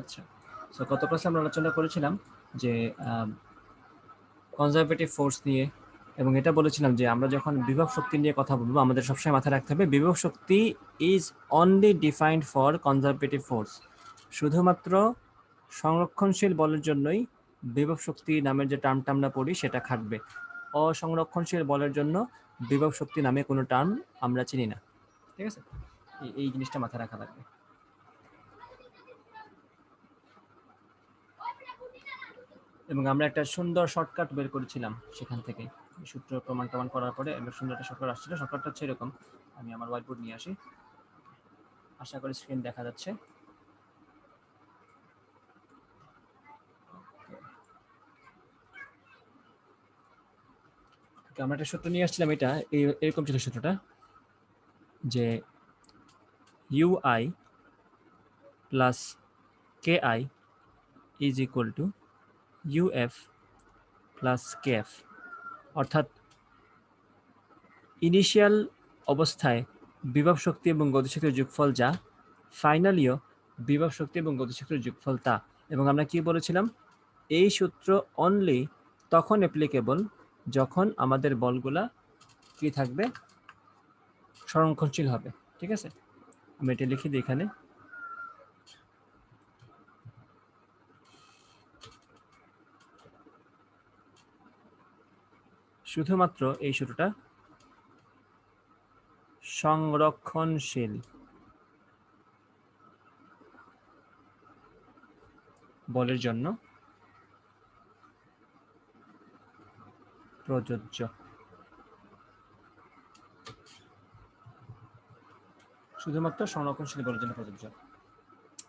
আচ্ছা, সো গত ক্লাসে আমরা আলোচনা করেছিলাম যে কনজারভেটিভ ফোর্স নিয়ে, এবং এটা বলেছিলাম যে আমরা যখন বিভব শক্তি নিয়ে কথা বলবো আমাদের সবসময় মাথায় রাখতে হবে বিভব শক্তি is only defined for conservative force. শুধুমাত্র সংরক্ষণশীল বলের জন্যই বিভব শক্তি নামের যে টার্মটা আমরা পড়ি সেটা খাটবে। অসংরক্ষণশীল বলের জন্য বিভব শক্তি নামে কোনো টার্ম আমরা চিনি না। ঠিক আছে, এই জিনিসটা মাথায় রাখা লাগবে। এবং আমরা একটা সুন্দর শর্টকাট বের করেছিলাম সেখান থেকে, সূত্র প্রমাণ করার পরে সুন্দর একটা শর্টকাট আসছিল। শর্টকাটটা হচ্ছে এরকম, আমি আমার হোয়াইট বোর্ড নিয়ে আসি, আশা করি স্ক্রিন দেখা যাচ্ছে। আমরা একটা সূত্র নিয়ে আসছিলাম, এটা এরকম ছিল সূত্রটা, যে UI plus KI is equal to UF plus KF. অর্থাৎ ইনিশিয়াল অবস্থায় বিভব শক্তি এবং গতিশক্তির যোগফল যা, ফাইনালিও বিভব শক্তি এবং গতিশক্তির যোগফল তা। এবং আমরা কি বলেছিলাম, এই সূত্র অনলি তখন অ্যাপ্লিকেবল যখন আমাদের বলগুলা কি থাকবে, সংরক্ষণশীল হবে। ঠিক আছে, আমি এটা লিখে দিই এখানে। শুধুমাত্র এই সূত্রটা সংরক্ষণশীল বলের জন্য প্রযোজ্য। শুধুমাত্র সংরক্ষণশীল বলের জন্য প্রযোজ্য।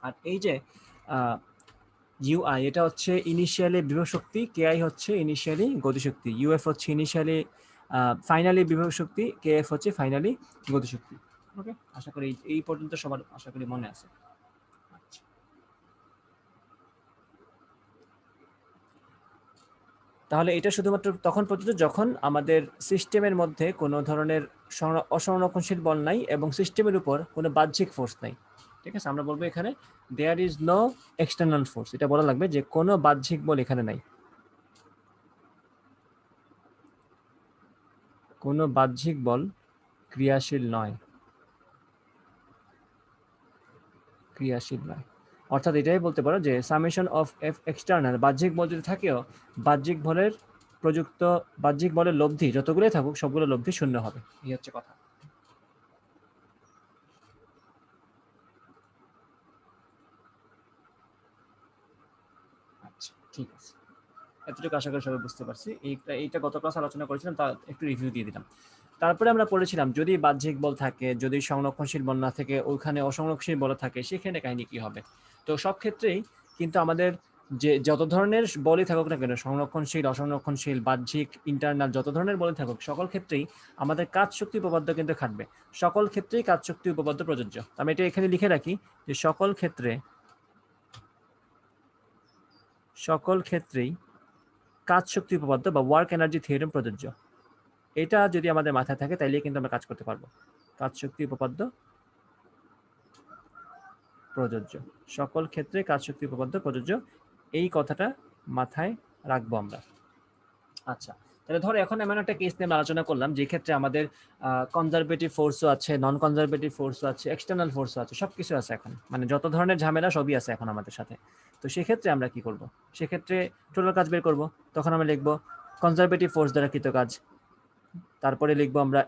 আর এই যে ইউআই, এটা হচ্ছে ইনিশিয়ালি বিভব শক্তি, কেআই হচ্ছে ইনিশিয়ালি গতিশক্তি, ইউএফ হচ্ছে ইনিশিয়ালি ফাইনালি বিভব শক্তি, কেএফ হচ্ছে ফাইনালি গতিশক্তি। ওকে, আশা করি এই পর্যন্ত সবার আশা করি মনে আছে। তাহলে এটা শুধুমাত্র তখন প্রযোজ্য যখন আমাদের সিস্টেমের মধ্যে কোনো ধরনের অসংরক্ষণশীল বল নাই এবং সিস্টেমের উপর কোনো বাহ্যিক ফোর্স নাই। ঠিক আছে, আমরা বলবো এখানে there is no external force, এটা বলা লাগবে যে কোনো বাহ্যিক বল এখানে নাই, কোনো বাহ্যিক বল ক্রিয়াশীল নয়, ক্রিয়াশীল নয়। অর্থাৎ এটাই বলতে পারো যে সামেশন অফ এফ এক্সটার্নাল, বাহ্যিক বল যদি থাকেও বাহ্যিক বলের প্রযুক্ত বাহ্যিক বলের লব্ধি যতগুলোই থাকুক সবগুলো লব্ধি শূন্য হবে, এই হচ্ছে কথা। আচ্ছা, ঠিক আছে, এতটুকু আশা করি সবাই বুঝতে পারছি। এইটা গত ক্লাস আলোচনা করেছিলাম, তা একটু রিভিউ দিয়ে দিলাম। তারপরে আমরা পড়েছিলাম যদি বাহ্যিক বল থাকে, যদি সংরক্ষণশীল বল না থাকে, ওইখানে অসংরক্ষণশীল বল থাকে, সেখানে কাহিনী কি হবে। তো সব ক্ষেত্রেই কিন্তু আমাদের যে যত ধরনের বলই থাকুক না কেন, সংরক্ষণশীল, অসংরক্ষণশীল, বাহ্যিক, ইন্টারনাল, যত ধরনের বলই থাকুক, সকল ক্ষেত্রেই আমাদের কাজ শক্তি উপপাদ্য কিন্তু খাটবে। সকল ক্ষেত্রেই কাজ শক্তি উপপাদ্য প্রযোজ্য। আমি এটা এখানে লিখে রাখি যে সকল ক্ষেত্রেই কাজ শক্তি উপপাদ্য বা ওয়ার্ক এনার্জি থিওরেম প্রযোজ্য। এটা যদি আমাদের মাথায় থাকে তাইলে কিন্তু আমরা কাজ করতে পারবো। কাজ শক্তি উপপাদ্য প্রযোজ্য, সকল ক্ষেত্রে কাজ শক্তি উপপাদ্য প্রযোজ্য, এই কথাটা মাথায় রাখবো আমরা। আচ্ছা, তাহলে ধরো এখন এমন একটা কেস নিয়ে আলোচনা করলাম যে ক্ষেত্রে আমাদের কনজারভেটিভ ফোর্সও আছে, নন কনজারভেটিভ ফোর্সও আছে, এক্সটার্নাল ফোর্সও আছে, সবকিছু আছে এখন, মানে যত ধরনের ঝামেলা সবই আছে এখন আমাদের সাথে। তো সেক্ষেত্রে আমরা কি করব, সেক্ষেত্রে টোটাল কাজ বের করব। তখন আমরা লিখবো কনজারভেটিভ ফোর্স দ্বারা কৃত কাজ, তারপরে লিখবো আমরা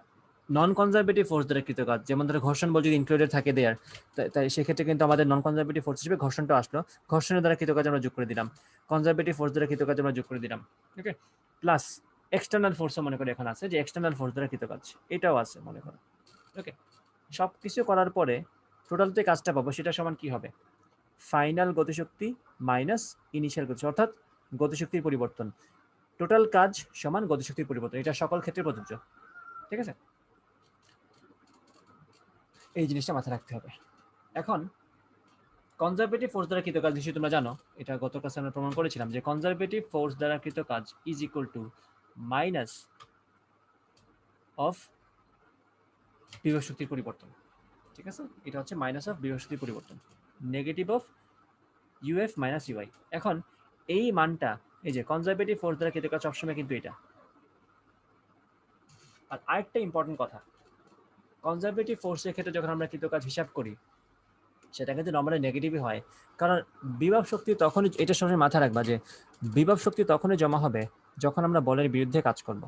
নন কনজারভেটিভ ফোর্স দ্বারা কৃত কাজ, যেমন ধরো ঘর্ষণ বল যদি ইনক্লুডেড থাকে দেয়ার, তাই সেক্ষেত্রে কিন্তু আমাদের নন কনজারভেটিভ ফোর্স হিসেবে ঘর্ষণটা আসলো, ঘর্ষণের দ্বারা কৃত কাজ আমরা যোগ করে দিলাম, কনজারভেটিভ ফোর্স দ্বারা কৃত কাজ আমরা যোগ করে দিলাম। ওকে, প্লাস এক্সটার্নাল ফোর্সও মনে করি এখন আছে, যে এক্সটার্নাল ফোর্স দ্বারা কৃত কাজ এটাও আছে মনে করো। ওকে, সব কিছু করার পরে টোটাল যে কাজটা পাবো সেটা সমান কি হবে, ফাইনাল গতিশক্তি মাইনাস ইনিশিয়াল গতিশক্তি, অর্থাৎ গতিশক্তির পরিবর্তন। টোটাল কাজ সমান গতিশক্তির পরিবর্তন, এটা সকল ক্ষেত্রে প্রযোজ্য। ঠিক আছে, এই জিনিসটা মাথায় রাখতে হবে। এখন কনজারভেটিভ ফোর্স দ্বারা কৃত কাজ নিশ্চয়ই তোমরা জানো, এটা গত ক্লাসে আমরা প্রমাণ করেছিলাম যে কনজারভেটিভ ফোর্স দ্বারা কৃত কাজ is equal to minus of বিভব শক্তির পরিবর্তন। ঠিক আছে, এটা হচ্ছে মাইনাস অফ বিভব শক্তির পরিবর্তন, negative of UF minus UI. এখন এই মানটা এই যে কনজারভেটিভ ফোর্স দ্বারা কৃত কাজ সবসময় কিন্তু এটা। আর আরেকটা ইম্পর্টেন্ট কথা, কনজারভেটিভ ফোর্সের ক্ষেত্রে যখন আমরা কৃত কাজ হিসাব করি সেটা কিন্তু নর্মালি নেগেটিভই হয়, কারণ বিভব শক্তি তখনই, এটা সবসময় মাথায় রাখবা যে বিভব শক্তি তখনই জমা হবে যখন আমরা বলের বিরুদ্ধে কাজ করব।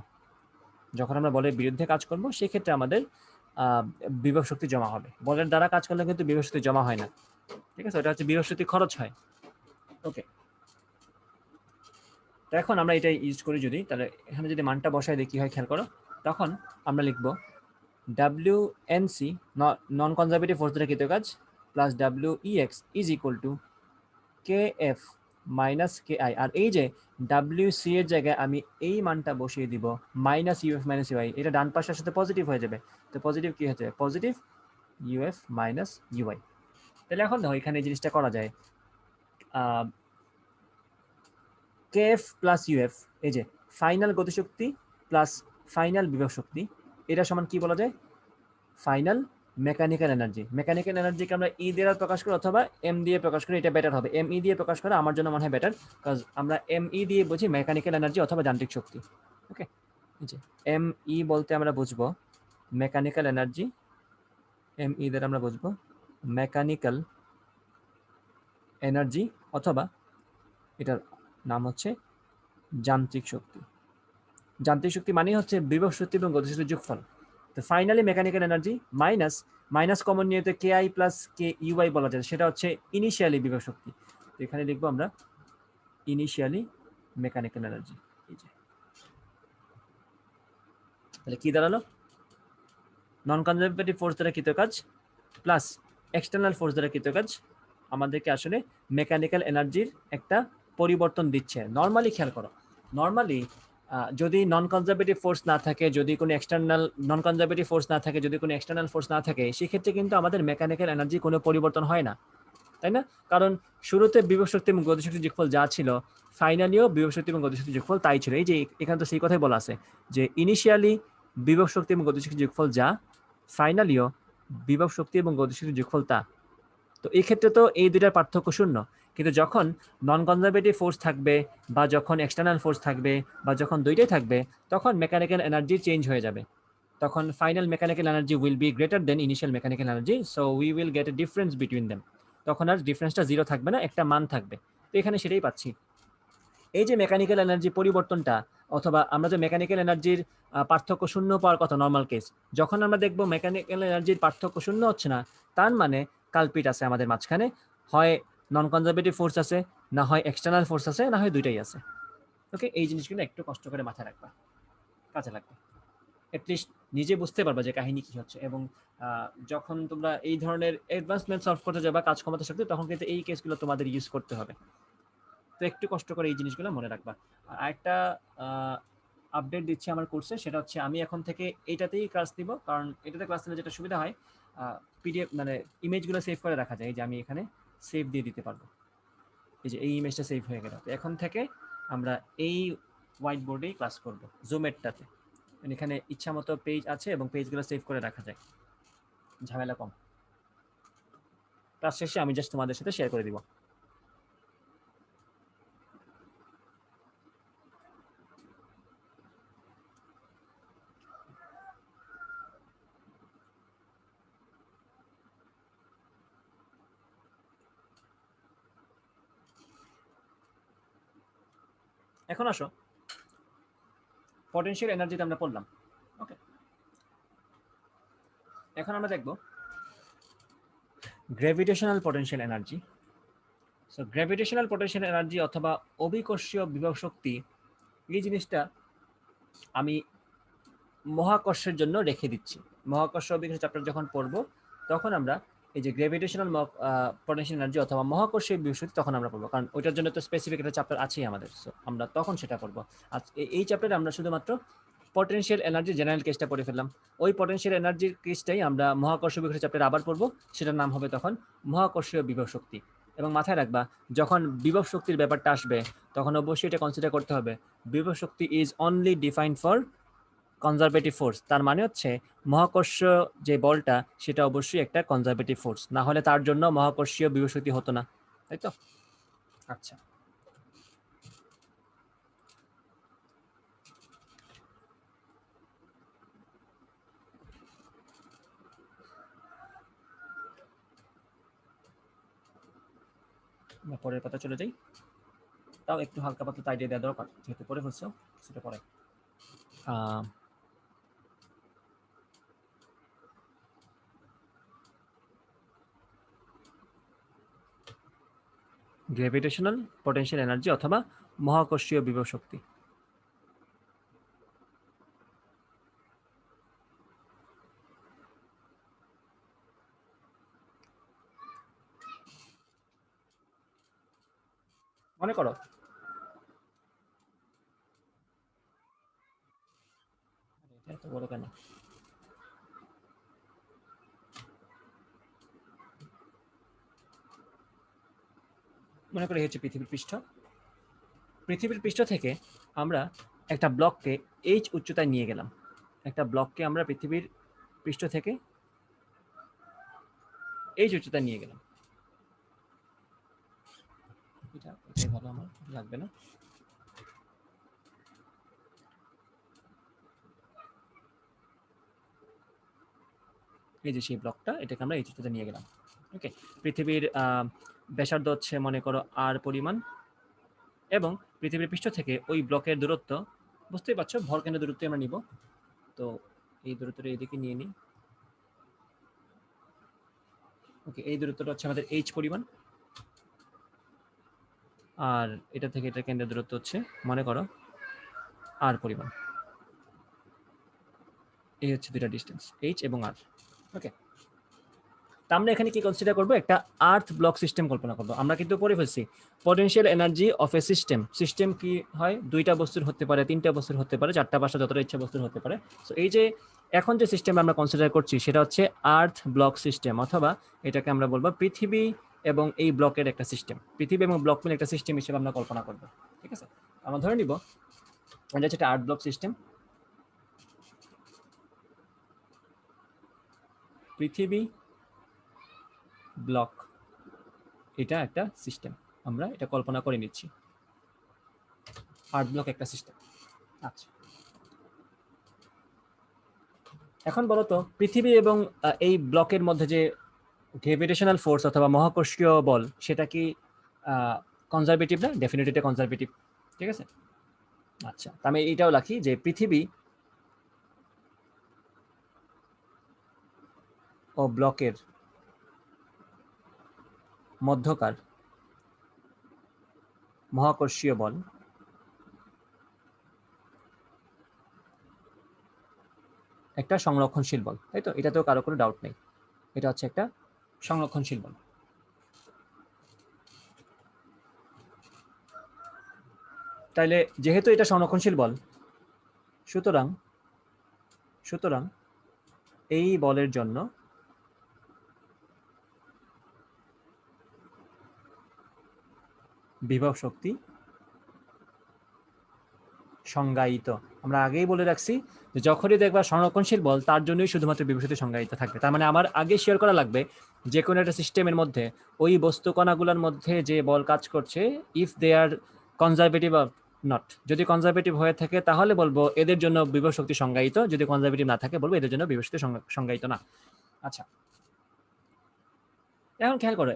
যখন আমরা বলের বিরুদ্ধে কাজ করব সেক্ষেত্রে আমাদের বিভব শক্তি জমা হবে। বলের দ্বারা কাজ করলে কিন্তু বিভব শক্তি জমা হয় না, ঠিক আছে? ওটা হচ্ছে বিভব শক্তি খরচ হয়। ওকে, তো এখন আমরা এটা ইউজ করি যদি, তাহলে এখানে যদি মানটা বসাই দিই কি হয় খেয়াল করো। তখন আমরা লিখব WNC নন কনজারভেটিভ ফোর্স দ্বারা কৃত কাজ plus WEX is equal two KF minus KI। আর এই যে WC এর জায়গায় আমি এই মানটা বসিয়ে দিব মাইনাস UF মাইনাস UI, এটা ডান পাশের সাথে পজিটিভ হয়ে যাবে। তো পজিটিভ কি হচ্ছে, পজিটিভ UF মাইনাস UI। তাহলে এখন দেখো এখানে এই জিনিসটা করা যায়, KF প্লাস UF, এই যে ফাইনাল গতিশক্তি প্লাস ফাইনাল বিভব শক্তি, এটা সমান কি বলা যায়, ফাইনাল মেকানিক্যাল এনার্জি। মেকানিক্যাল এনার্জিকে আমরা ই দিয়ে প্রকাশ করি অথবা এম দিয়ে প্রকাশ করি, এটা বেটার হবে। এমই দিয়ে প্রকাশ করা আমার জন্য মনে হয় বেটার, কারণ আমরা এমই দিয়ে বুঝি মেকানিক্যাল এনার্জি অথবা যান্ত্রিক শক্তি। ওকে, যে এমই বলতে আমরা বুঝবো মেকানিক্যাল এনার্জি, এমই দ্বারা আমরা বুঝবো মেকানিক্যাল এনার্জি অথবা এটার নাম হচ্ছে যান্ত্রিক শক্তি। যান্ত্রিক শক্তি মানে হচ্ছে বিভব শক্তি এবং গতিশক্তির যোগফল। তো finally mechanical energy minus minus common নিয়ে তো KI প্লাস KUI বলা যায়, সেটা হচ্ছে ইনিশিয়ালি বিভব শক্তি। তো এখানে লিখবো আমরা ইনিশিয়ালি মেকানিক্যাল এনার্জি। এই যে তাহলে কি দাঁড়ালো, নন কনজারভেটিভ ফোর্স দ্বারা কৃত কাজ প্লাস এক্সটার্নাল ফোর্স দ্বারা কৃত কাজ আমাদেরকে আসলে মেকানিক্যাল এনার্জির একটা পরিবর্তন দিচ্ছে। নর্মালি খেয়াল করো, নর্মালি যদি নন কনজারভেটিভ ফোর্স না থাকে, যদি কোনো এক্সটার্নাল নন কনজারভেটিভ ফোর্স না থাকে, যদি কোনো এক্সটার্নাল ফোর্স না থাকে, সেক্ষেত্রে কিন্তু আমাদের মেকানিক্যাল এনার্জি কোনো পরিবর্তন হয় না, তাই না? কারণ শুরুতে বিভব শক্তি এবং গতিশক্তির যোগফল যা ছিল, ফাইনালিও বিভব শক্তি এবং গতিশক্তির যোগফল তাই ছিল। এই যে এখানে তো সেই কথাই বলা আছে যে ইনিশিয়ালি বিভব শক্তি এবং গতিশক্তির যোগফল যা, ফাইনালিও বিভব শক্তি এবং গতিশক্তির যোগফল তা। তো এই ক্ষেত্রে তো এই দুইটার পার্থক্য শূন্য, কিন্তু যখন নন কনজারভেটিভ ফোর্স থাকবে বা যখন এক্সটার্নাল ফোর্স থাকবে বা যখন দুইটাই থাকবে, তখন মেকানিক্যাল এনার্জি চেঞ্জ হয়ে যাবে। তখন final mechanical energy will be greater than initial mechanical energy, so we will get a difference between them. তখন আর ডিফারেন্সটা জিরো থাকবে না, একটা মান থাকবে। তো এখানে সেটাই পাচ্ছি। এই যে মেকানিক্যাল এনার্জি পরিবর্তনটা, অথবা আমরা যে মেকানিক্যাল এনার্জির পার্থক্য শূন্য পাওয়ার কথা নর্মাল কেস, যখন আমরা দেখবো মেকানিক্যাল এনার্জির পার্থক্য শূন্য হচ্ছে না, তার মানে কালপিট আছে আমাদের মাঝখানে, হয় নন কনজারভেটিভ ফোর্স আছে, না হয় এক্সটার্নাল ফোর্স আছে, না হয় দুইটাই আছে। ওকে, এই জিনিসগুলো একটু কষ্ট করে মাথায় রাখবা, কাজে লাগবে। অ্যাটলিস্ট নিজে বুঝতে পারবা যে কাহিনী কি হচ্ছে, এবং যখন তোমরা এই ধরনের অ্যাডভান্সমেন্ট সলভ করতে যাবা কাজ ক্ষমতা শক্তি, তখন কিন্তু এই কেসগুলো তোমাদের ইউজ করতে হবে। তো একটু কষ্ট করে এই জিনিসগুলো মনে রাখবা। আর আরেকটা আপডেট দিচ্ছি আমার কোর্সে, সেটা হচ্ছে আমি এখন থেকে এইটাতেই ক্লাস দিব, কারণ এটাতে ক্লাস নিলে যেটা সুবিধা হয়, পিডিএফ মানে ইমেজগুলো সেভ করে রাখা যায়। এই যে আমি এখানে সেভ দিয়ে দিতে পারবো, এই যে এই ইমেজটা সেভ হয়ে গেল। তো এখন থেকে আমরা এই হোয়াইট বোর্ডেই ক্লাস করব, জুমেটটাতে। এখানে ইচ্ছা মতো পেজ আছে এবং পেজগুলো সেভ করে রাখা যায়, ঝামেলা কম। ক্লাস শেষে আমি জাস্ট তোমাদের সাথে শেয়ার করে দিব। এখন আসো পটেনশিয়াল এনার্জিটা আমরা পড়লাম। ওকে, এখন আমরা দেখব gravitational potential energy. So gravitational potential energy অথবা অভিকর্ষীয় বিভব শক্তি, এই জিনিসটা আমি মহাকর্ষের জন্য রেখে দিচ্ছি। মহাকর্ষ অভিকর্ষ চ্যাপ্টার যখন পড়বো, তখন আমরা এই যে গ্র্যাভিটেশনাল পটেনশিয়াল এনার্জি অথবা মহাকর্ষীয় বিভব শক্তি তখন আমরা পড়বো, কারণ ওইটার জন্য তো স্পেসিফিক একটা চ্যাপ্টার আছেই আমাদের। সো আমরা তখন সেটা পড়বো। আর এই চ্যাপ্টারে আমরা শুধুমাত্র পটেনশিয়াল এনার্জি জেনারেল কেসটা পড়ে ফেললাম। ওই পটেনশিয়াল এনার্জির কেসটাই আমরা মহাকর্ষ বিভব চ্যাপ্টারে আবার পড়বো, সেটার নাম হবে তখন মহাকর্ষীয় বিভব শক্তি। এবং মাথায় রাখবা, যখন বিভব শক্তির ব্যাপারটা আসবে, তখন অবশ্যই এটা কনসিডার করতে হবে বিভব শক্তি is only defined for conservative force. তার মানে হচ্ছে মহাকর্ষ যে বলটা, সেটা অবশ্যই একটা কনজারভেটিভ ফোর্স, না হলে তার জন্য মহাকর্ষীয় বিভব শক্তি হতো না, তাই তো? আচ্ছা, আমরা পরের পাতা চলে যাই। তাও একটু হালকা পাতলা আইডিয়া দেওয়া দরকার, যেহেতু পড়ে ফেলছো সেটা পরে। গ্র্যাভিটেশনাল পটেনশিয়াল এনার্জি অথবা মহাকর্ষীয় বিভব শক্তি। মনে করো এটা এত বড় কেন? মনে করি হচ্ছে পৃথিবীর পৃষ্ঠ। পৃথিবীর পৃষ্ঠ থেকে আমরা একটা ব্লককে এইচ উচ্চতায় নিয়ে গেলাম। একটা ব্লককে আমরা পৃথিবীর পৃষ্ঠ থেকে এইচ উচ্চতায় নিয়ে গেলাম। এটাই ভালো, আমার লাগবে না। এই যে সেই ব্লকটা, এটাকে আমরা এইচ উচ্চতায় নিয়ে গেলাম। ওকে, পৃথিবীর ব্যাসার্ধ হচ্ছে মনে করো আর পরিমাণ, এবং পৃথিবীর পৃষ্ঠ থেকে ওই ব্লকের দূরত্ব, বুঝতেই পারছো ভরকেন্দ্রের দূরত্ব আমরা নিব। তো এই দূরত্বটা এইদিকে নিয়ে নিই। ওকে, এই দূরত্বটা হচ্ছে আমাদের এইচ পরিমাণ, আর এটা থেকে এটা কেন্দ্রের দূরত্ব হচ্ছে মনে করো আর পরিমাণ। এই হচ্ছে দুইটা ডিস্টেন্স, এইচ এবং আর। ওকে, তা আমরা এখানে কি কনসিডার করবো? একটা আর্থ ব্লক সিস্টেম কল্পনা করবো। আমরা কিন্তু পড়ে ফেলছি potential energy of a system. System কি হয়? দুইটা বস্তুর হতে পারে, তিনটা বস্তুর হতে পারে, চারটা পাঁচটা যতটা ইচ্ছা বস্তুর হতে পারে। সো এই যে এখন যে সিস্টেম আমরা কনসিডার করছি সেটা হচ্ছে আর্থ ব্লক সিস্টেম, অথবা এটাকে আমরা বলবো পৃথিবী এবং এই ব্লকের একটা সিস্টেম। পৃথিবী এবং ব্লক মিলে একটা সিস্টেম হিসেবে আমরা কল্পনা করবো। ঠিক আছে, আমরা ধরে নিব এটা হচ্ছে একটা আর্থ ব্লক সিস্টেম। পৃথিবী ব্লক, এটা একটা সিস্টেম, আমরা এটা কল্পনা করে নিচ্ছি আর্থ ব্লক একটা সিস্টেম। আচ্ছা, এখন বলো তো পৃথিবী এবং এই ব্লকের মধ্যে যে গ্রেভিটেশনাল ফোর্স অথবা মহাকর্ষীয় বল, সেটা কি কনজারভেটিভ না? ডেফিনেটলি এটা কনজারভেটিভ। ঠিক আছে, আচ্ছা, আমি এইটাও রাখি যে পৃথিবী ও ব্লকের মধ্যকার মহাকর্ষীয় বল একটা সংরক্ষণশীল বল, তাই তো? এটাতেও কারো কোনো ডাউট নেই, এটা হচ্ছে একটা সংরক্ষণশীল বল। তাইলে যেহেতু এটা সংরক্ষণশীল বল, সুতরাং সুতরাং এই বলের জন্য বিভব শক্তি সংজ্ঞায়িত। আমরা আগেই বলে রাখছি যে যখনই দেখবা সংরক্ষণশীল বল, তার জন্যই শুধুমাত্র বিভব শক্তি সংজ্ঞায়িত থাকবে। তার মানে আমার আগে শেয়ার করা লাগবে যে কোনো একটা সিস্টেমের মধ্যে ওই বস্তু কণাগুলোর মধ্যে যে বল কাজ করছে, if they are conservative or not. যদি কনজারভেটিভ হয়ে থাকে তাহলে বলবো এদের জন্য বিভব শক্তি সংজ্ঞায়িত, যদি কনজারভেটিভ না থাকে বলবো এদের জন্য বিভব শক্তি সংজ্ঞায়িত না। আচ্ছা, এখন খেয়াল করে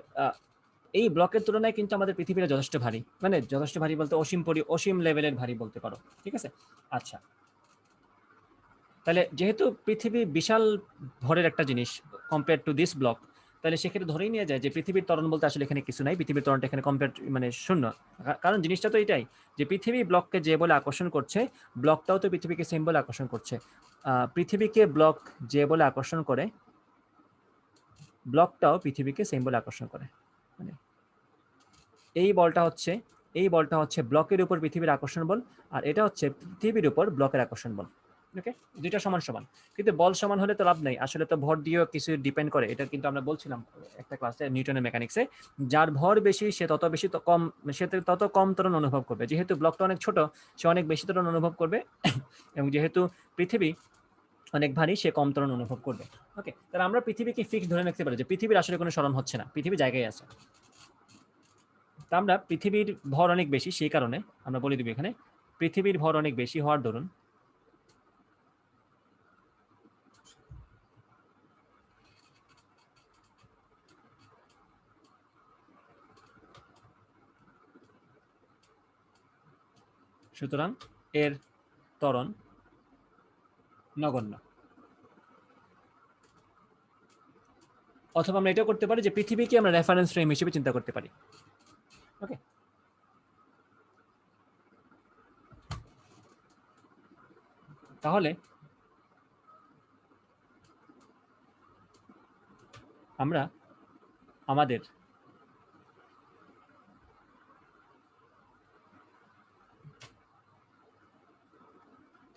এই ব্লকের তুলনায় কিন্তু আমাদের পৃথিবীটা যথেষ্ট ভারী, মানে যথেষ্ট ভারী বলতে অসীম লেভেলের ভারী বলতে পারো। ঠিক আছে, আচ্ছা, তাহলে যেহেতু পৃথিবী বিশাল ভরের একটা জিনিস কম্পেয়ার টু দিস ব্লক, তাহলে সেক্ষেত্রে ধরেই নিয়ে যায় যে পৃথিবীর ত্বরণ বলতে আসলে এখানে কিছু নাই, পৃথিবীর ত্বরণটা এখানে কম্পেয়ার মানে শূন্য। কারণ জিনিসটা তো এটাই যে পৃথিবী ব্লককে যে বলে আকর্ষণ করছে, ব্লকটাও তো পৃথিবীকে সেম বলে আকর্ষণ করছে। পৃথিবীকে ব্লক যে বলে আকর্ষণ করে, ব্লকটাও পৃথিবীকে সেম বলে আকর্ষণ করে। মানে এই বলটা হচ্ছে ব্লকের উপর পৃথিবীর আকর্ষণ বল, আর এটা হচ্ছে পৃথিবীর উপর ব্লকের আকর্ষণ বল। ওকে, দুইটা সমান সমান, কিন্তু বল সমান হলে তো লাভ নাই, আসলে তো ভর দিয়েও কিছু ডিপেন্ড করে। এটা কিন্তু আমরা বলছিলাম একটা ক্লাসে নিউটনের মেকানিক্সে, যার ভর বেশি সে তত বেশি তো কম, সে তত কম ত্বরণ অনুভব করবে। যেহেতু ব্লকটা অনেক ছোট, সে অনেক বেশি ত্বরণ অনুভব করবে এবং যেহেতু পৃথিবী অনেক ভারী, সে কম ত্বরণ অনুভব করবে। ওকে, তাহলে আমরা পৃথিবীকে ফিক্স ধরে রাখতে পারি যে পৃথিবীর আসলে কোনো সরণ হচ্ছে না, পৃথিবী জায়গায় আছে। তা আমরা পৃথিবীর ভর অনেক বেশি, সেই কারণে আমরা বলে দিব এখানে পৃথিবীর ভর অনেক বেশি হওয়ার দরুন সুতরাং এর ত্বরণ নগণ্য। অথবা আমরা এটাও করতে পারি যে পৃথিবীকে আমরা রেফারেন্স ফ্রেম হিসেবে চিন্তা করতে পারি। ওকে, তাহলে আমরা আমাদের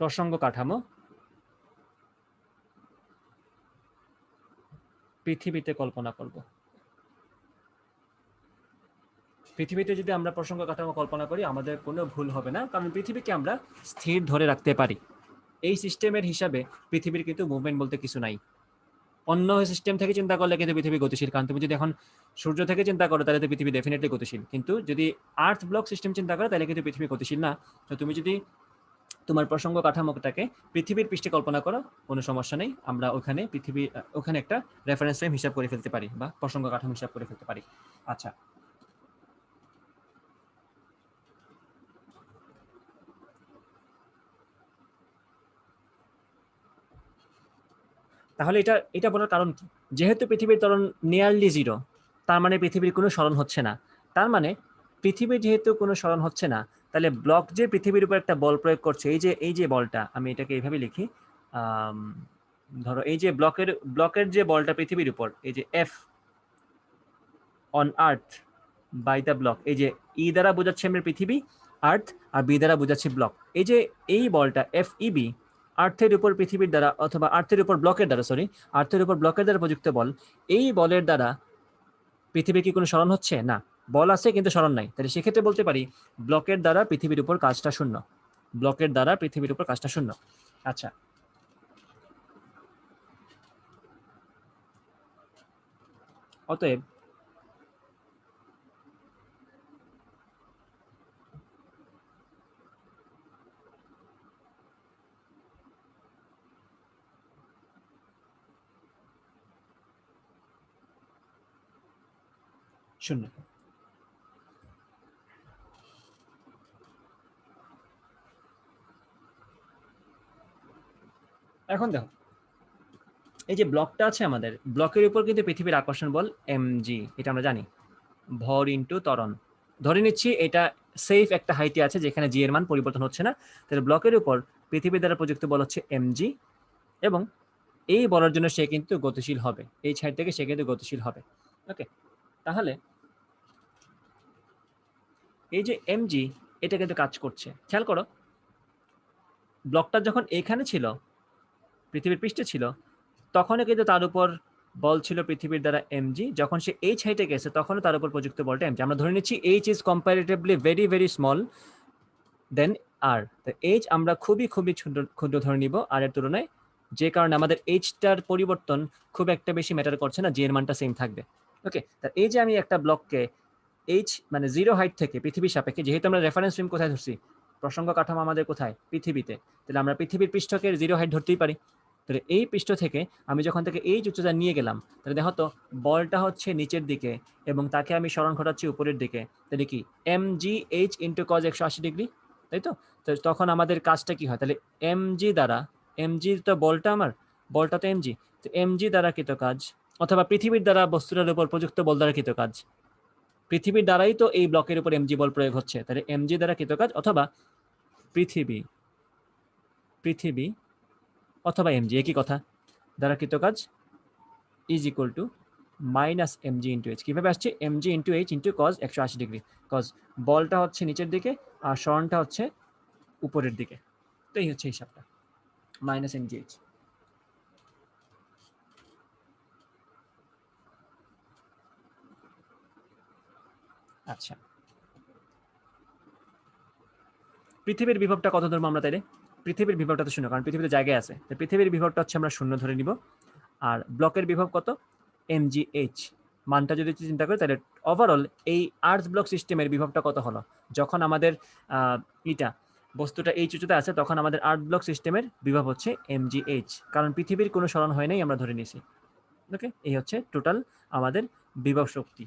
প্রসঙ্গ কাঠামো পৃথিবীতে কল্পনা করব। পৃথিবীতে যদি আমরা প্রসঙ্গ কাঠামো কল্পনা করি আমাদের কোনো ভুল হবে না, কারণ পৃথিবীকে আমরা স্থির ধরে রাখতে পারি। এই সিস্টেমের হিসাবে পৃথিবীর কিন্তু মুভমেন্ট বলতে কিছু নাই। অন্য সিস্টেম থেকে চিন্তা করলে কিন্তু পৃথিবী গতিশীল, কারণ তুমি যদি এখন সূর্য থেকে চিন্তা করো তাহলে তো পৃথিবী ডেফিনেটলি গতিশীল, কিন্তু যদি আর্থ ব্লক সিস্টেম চিন্তা করো তাহলে কিন্তু পৃথিবী গতিশীল না। তো তুমি যদি তোমার প্রসঙ্গ কাঠামোটাকে পৃথিবীর পৃষ্ঠে কল্পনা করো, কোনো সমস্যা নেই, আমরা ওখানে ওখানে একটা রেফারেন্স ফ্রেম হিসাব করে ফেলতে পারি বা প্রসঙ্গ কাঠামো হিসাব করে ফেলতে পারি। আচ্ছা, তাহলে এটা বলার কারণ কি? যেহেতু পৃথিবীর ত্বরণ নিয়ারলি জিরো, তার মানে পৃথিবীর কোনো সরণ হচ্ছে না। তার মানে পৃথিবীর যেহেতু কোনো সরণ হচ্ছে না, তাহলে ব্লক যে পৃথিবীর উপর একটা বল প্রয়োগ করছে, এই যে বলটা, আমি এটাকে এইভাবে লিখি, ধরো এই যে ব্লকের যে বলটা পৃথিবীর উপর, এই যে F on earth by the block, এই যে ই দ্বারা বোঝাচ্ছে আমরা পৃথিবী আর্থ, আর বি দ্বারা বোঝাচ্ছে ব্লক। এই যে এই বলটা এফ ই বি আর্থের উপর পৃথিবীর দ্বারা, অথবা আর্থের উপর ব্লকের দ্বারা, আর্থের উপর ব্লকের দ্বারা প্রযুক্ত বল, এই বলের দ্বারা পৃথিবীর কি কোনো সরণ হচ্ছে না? বল আছে কিন্তু সরণ নাই। তাহলে সেক্ষেত্রে বলতে পারি ব্লকের দ্বারা পৃথিবীর উপর কাজটা শূন্য। ব্লকের দ্বারা পৃথিবীর উপর কাজটা শূন্য। আচ্ছা, অতএব শূন্য। এখন দেখো এই যে ব্লকটা আছে আমাদের, ব্লকের উপর কিন্তু পৃথিবীর আকর্ষণ বল mg, এটা আমরা জানি, ভর ইনটু ত্বরণ। ধরে নিচ্ছি এটা সেফ একটা হাইটে আছে যেখানে জি এর মান পরিবর্তন হচ্ছে না। তাহলে ব্লকের উপর পৃথিবীর দ্বারা প্রযুক্ত বল হচ্ছে mg, এবং এই বলের জন্য সে কিন্তু গতিশীল হবে, এই সাইড থেকে সে কিন্তু গতিশীল হবে। ওকে, তাহলে এই যে mg এটা কিন্তু কাজ করছে। খেয়াল করো, ব্লকটা যখন এখানে ছিল, পৃথিবীর পৃষ্ঠে ছিল, তখনও কিন্তু তার উপর বল ছিল পৃথিবীর দ্বারা mg। যখন সে এইচ হাইটে গেছে তখনও তার উপর প্রযুক্ত বলটা mg। আমরা ধরে নিচ্ছি H is comparatively very very small than R. তো এইচ আমরা খুবই খুবই ক্ষুদ্র ধরে নিব আর এর তুলনায়, যে কারণে আমাদের এইচটার পরিবর্তন খুব একটা বেশি ম্যাটার করছে না, জি এর মানটা সেম থাকবে। ওকে, তা এই যে আমি একটা ব্লককে এইচ মানে জিরো হাইট থেকে পৃথিবীর সাপেক্ষে, যেহেতু আমরা রেফারেন্স ফ্রেম কোথায় ধরছি, প্রসঙ্গ কাঠামো আমাদের কোথায়, পৃথিবীতে, তাহলে আমরা পৃথিবীর পৃষ্ঠকে জিরো হাইট ধরতেই পারি। তাহলে এই পৃষ্ঠ থেকে আমি যখন থেকে এই উচ্চতা নিয়ে গেলাম, তাহলে দেখো তো বলটা হচ্ছে নিচের দিকে এবং তাকে আমি সরণ ঘটাচ্ছি উপরের দিকে, তাহলে কি M G H into cos 180 degree, তাই তো? তখন আমাদের কাজটা কি হয়, তাহলে এম জি দ্বারা, এম জি তো বলটা আমার, বলটা তো এম জি, তো এম জি দ্বারা কৃত কাজ, অথবা পৃথিবীর দ্বারা বস্তুটার উপর প্রযুক্ত বল দ্বারা কৃত কাজ, পৃথিবীর দ্বারাই তো এই ব্লকের উপর এমজি বল প্রয়োগ হচ্ছে, তাহলে এমজি দ্বারা কৃত কাজ, অথবা পৃথিবী পৃথিবী অথবা এমজি একই কথা, দ্বারা কৃত কাজ is equal to minus MG into H. কীভাবে আসছে? MG into H into cos 180 degree. Cos বলটা হচ্ছে নিচের দিকে আর সরণটা হচ্ছে উপরের দিকে, তো এই হচ্ছে হিসাবটা, মাইনাস এমজি এইচ। আচ্ছা, পৃথিবীর বিভবটা কত ধরবো আমরা তাইলে? পৃথিবীর বিভবটা তো শূন্য, কারণ পৃথিবীতে জায়গায় আছে, পৃথিবীর বিভবটা হচ্ছে আমরা শূন্য ধরে নিব। আর ব্লকের বিভব কত? mgh মানটা যদি চিন্তা করি তাহলে ওভারঅল এই আর্থ ব্লক সিস্টেমের বিভবটা কত হলো, যখন আমাদের ইটা বস্তুটা এই উচ্চতা আছে তখন আমাদের আর্থ ব্লক সিস্টেমের বিভব হচ্ছে mgh, কারণ পৃথিবীর কোনো সরণ হয় নাই আমরা ধরে নিয়েছি। ওকে, এই হচ্ছে টোটাল আমাদের বিভব শক্তি।